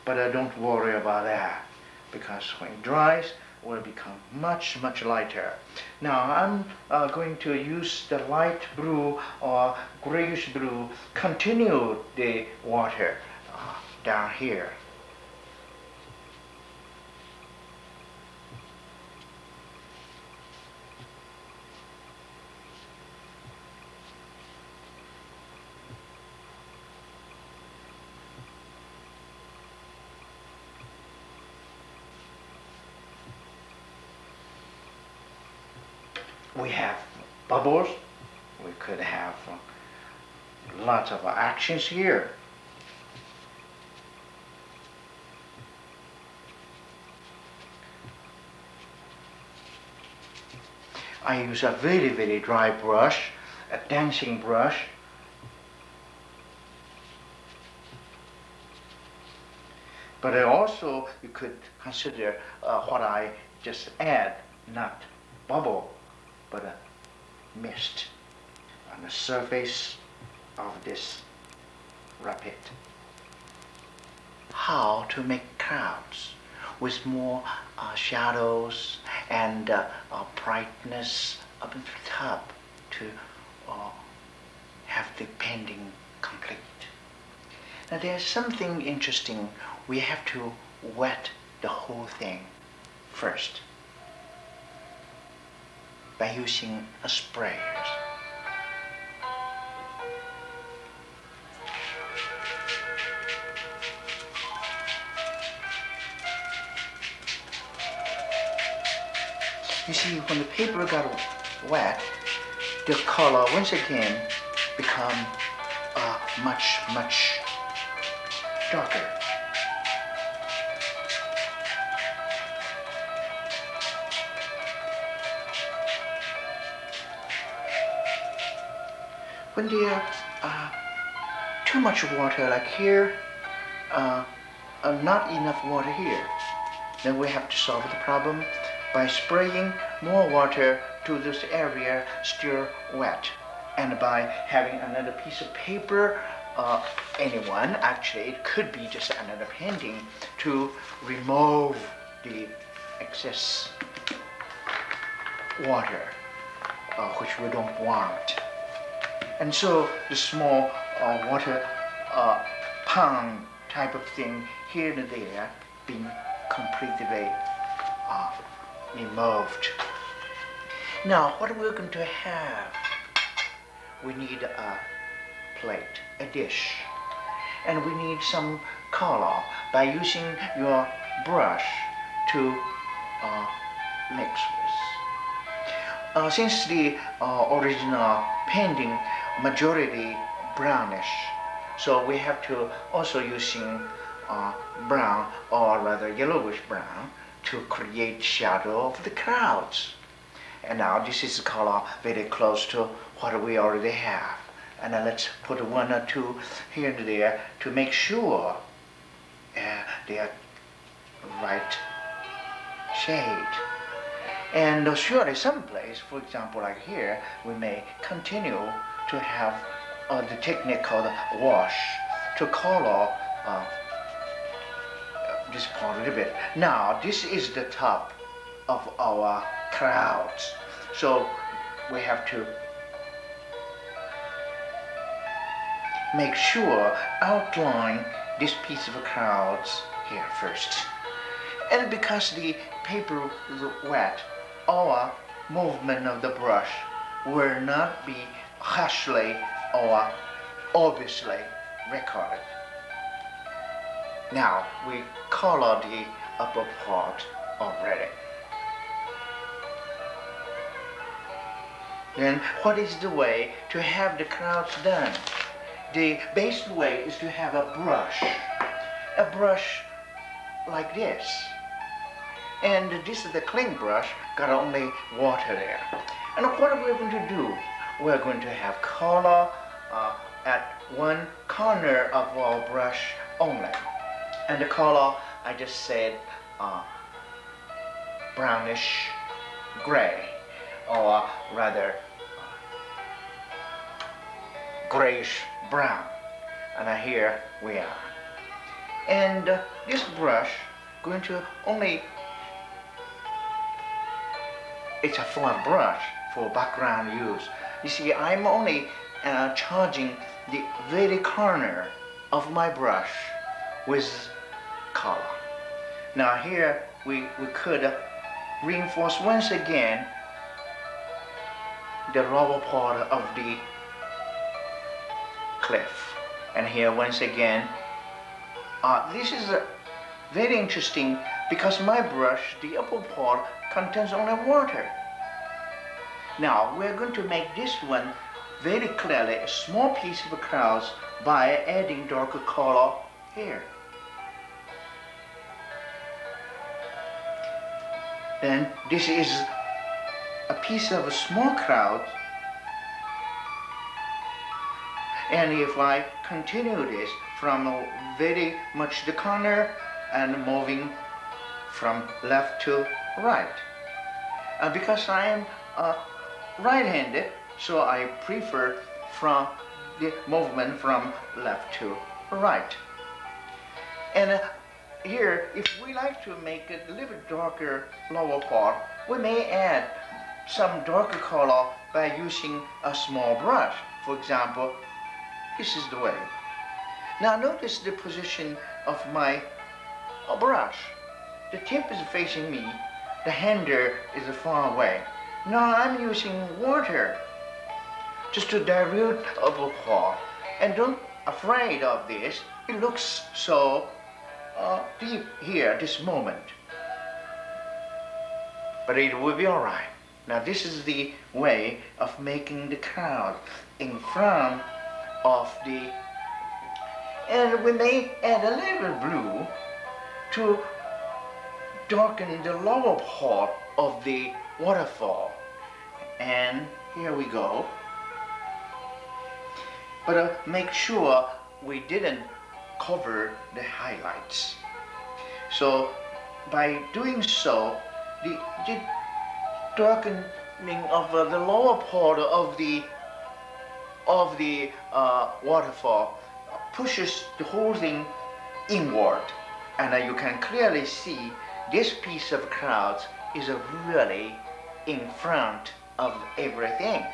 A: But don't worry about that, because when it dries, it will become much, much lighter. Now I'm going to use the light blue or grayish blue, continue the water down here. We have bubbles, we could have lots of actions here. I use a very, very dry brush, a dancing brush. But also you could consider what I just add, not bubble, but a mist on the surface of this rapid. How to make clouds with more shadows and brightness up in the top to have the painting complete. Now there's something interesting. We have to wet the whole thing first by using a sprayer. You see, when the paper got wet, the color once again become much, much darker. When there too much water, like here, not enough water here, then we have to solve the problem by spraying more water to this area still wet, and by having another piece of paper, anyone, actually it could be just another painting, to remove the excess water, which we don't want. And so the small water pond type of thing here and there being completely removed. Now what we're going to have, we need a plate, a dish, and we need some color by using your brush to mix with. Since the original painting majority brownish, so we have to also using brown or rather yellowish brown to create shadow of the clouds. And now this is color very close to what we already have. And then let's put one or two here and there to make sure they are right shade. And surely someplace, for example like here, we may continue to have the technique called wash to color this part a little bit. Now this is the top of our clouds, so we have to make sure outline this piece of clouds here first. And because the paper is wet, our movement of the brush will not be harshly or obviously recorded. Now we color the upper part already. Then what is the way to have the clouds done? The basic way is to have a brush like this. And this is the clean brush, got only water there. And what are we going to do? We're going to have color at one corner of our brush only. And the color, I just said, brownish gray, or rather grayish brown. And here we are. And this brush going to only, it's a flat brush for background use. You see, I'm only charging the very corner of my brush with color. Now here we could reinforce once again the lower part of the cliff. And here once again, this is very interesting because my brush, the upper part, contains only water. Now we're going to make this one very clearly a small piece of clouds by adding darker color here. Then this is a piece of a small cloud, and if I continue this from very much the corner and moving from left to right, because I am right-handed, so I prefer from the movement from left to right. And here, if we like to make it a little bit darker lower part, we may add some darker color by using a small brush. For example, this is the way. Now notice the position of my brush. The tip is facing me, the handle is far away. Now I'm using water just to dilute upper part. And don't afraid of this, it looks so deep here at this moment. But it will be alright. Now this is the way of making the cloud in front of the, and we may add a little blue to darken the lower part of the waterfall. And here we go. But make sure we didn't cover the highlights. So by doing so, the darkening of the lower part of the waterfall pushes the whole thing inward, and you can clearly see this piece of clouds is really in front of everything.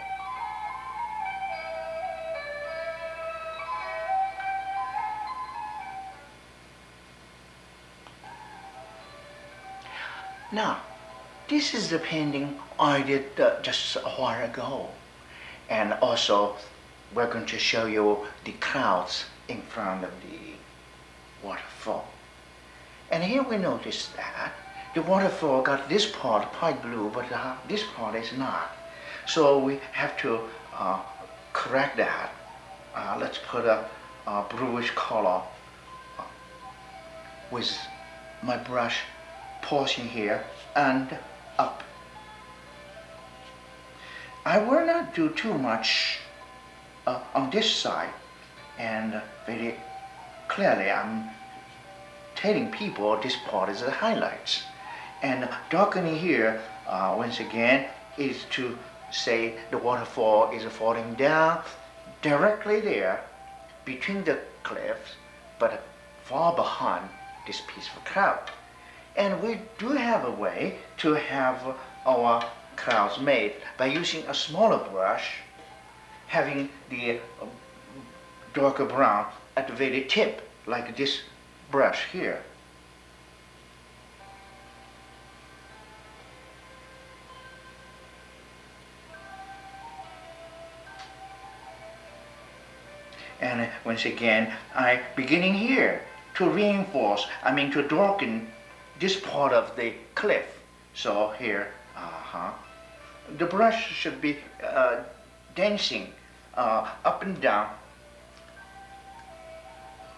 A: Now, this is the painting I did just a while ago. And also, we're going to show you the clouds in front of the waterfall. And here we notice that the waterfall got this part quite blue, but this part is not. So we have to correct that. Let's put a bluish color with my brush portion here and up. I will not do too much on this side, and very clearly I'm telling people this part is the highlights. And darkening here, once again, is to say the waterfall is falling down directly there between the cliffs, but far behind this peaceful cloud. And we do have a way to have our clouds made by using a smaller brush, having the darker brown at the very tip, like this brush here. And once again, I beginning here to reinforce, to darken this part of the cliff. So here, the brush should be dancing up and down,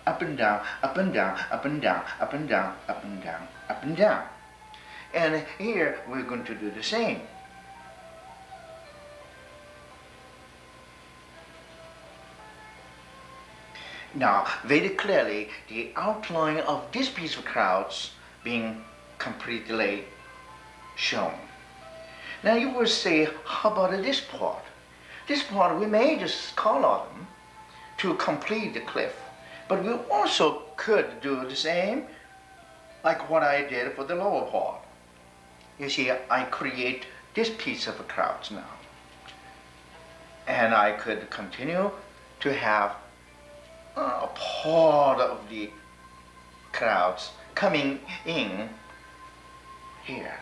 A: up and down, up and down, up and down, up and down, up and down, up and down. And here we're going to do the same. Now, very clearly, the outline of this piece of clouds being completely shown. Now you will say, how about this part? This part we may just color them to complete the cliff, but we also could do the same like what I did for the lower part. You see, I create this piece of clouds now, and I could continue to have a part of the clouds coming in here.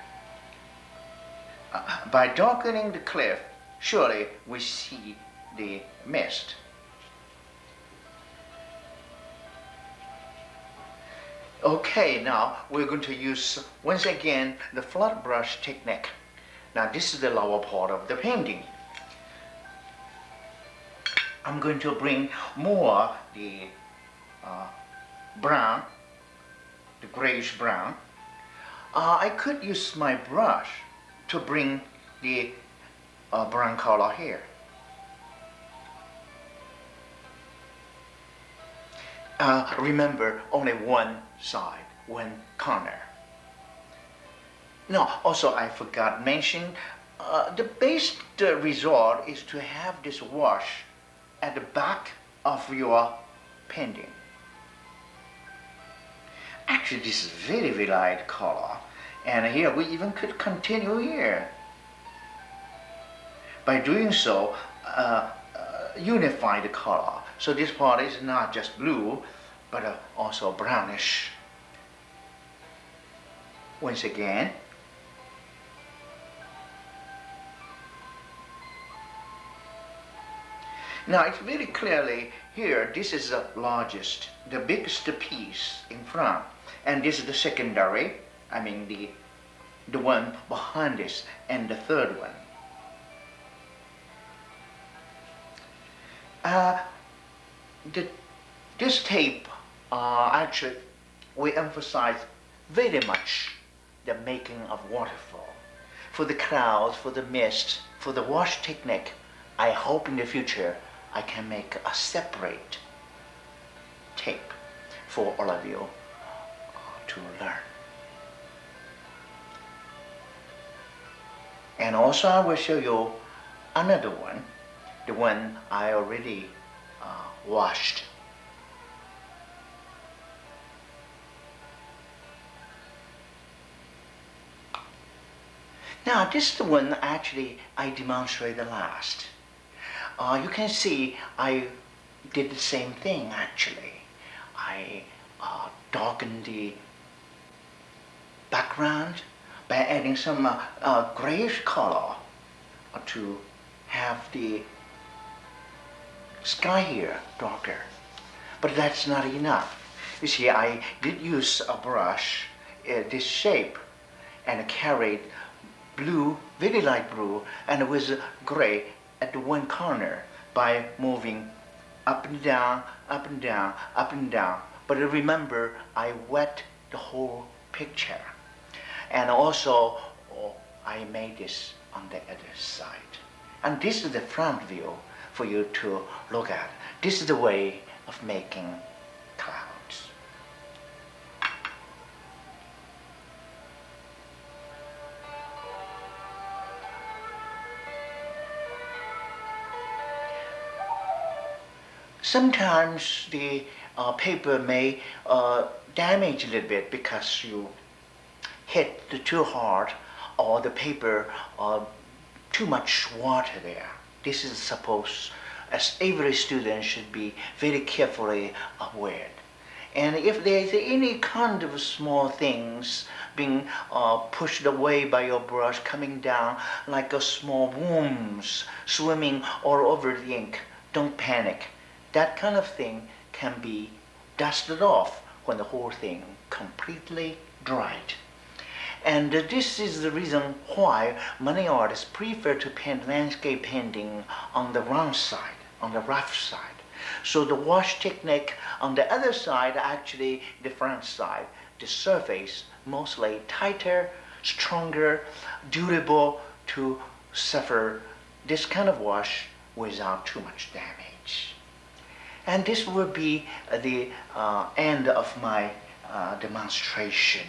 A: By darkening the cliff, surely we see the mist. Okay, now we're going to use once again the flat brush technique. Now this is the lower part of the painting. I'm going to bring more the brown, the grayish brown. I could use my brush to bring the brown color here. Remember, only one side, one corner. Now, also I forgot mention, the best result is to have this wash at the back of your painting. Actually, this is very, very light color, and here we even could continue here. By doing so, unify the color. So this part is not just blue, but also brownish. Once again, now it's very clearly here, this is the largest, the biggest piece in front, and this is the secondary, the one behind this, and the third one. This tape, actually, we emphasize very much the making of waterfall. For the clouds, for the mist, for the wash technique, I hope in the future I can make a separate tape for all of you to learn. And also I will show you another one, the one I already washed. Now this is the one actually I demonstrated last. You can see I did the same thing actually. I darkened the background by adding some grayish color to have the sky here darker. But that's not enough. You see, I did use a brush, this shape, and carried blue, very light blue, and with gray at the one corner by moving up and down, up and down, up and down. But remember, I wet the whole picture. And also, I made this on the other side. And this is the front view for you to look at. This is the way of making clouds. Sometimes the paper may damage a little bit because you hit too hard or the paper too much water there. This is supposed, as every student should be very carefully aware. And if there is any kind of small things being pushed away by your brush, coming down like a small worms swimming all over the ink, don't panic. That kind of thing can be dusted off when the whole thing completely dried. And this is the reason why many artists prefer to paint landscape painting on the wrong side, on the rough side. So the wash technique on the other side, actually the front side, the surface mostly tighter, stronger, durable to suffer this kind of wash without too much damage. And this will be the end of my demonstration.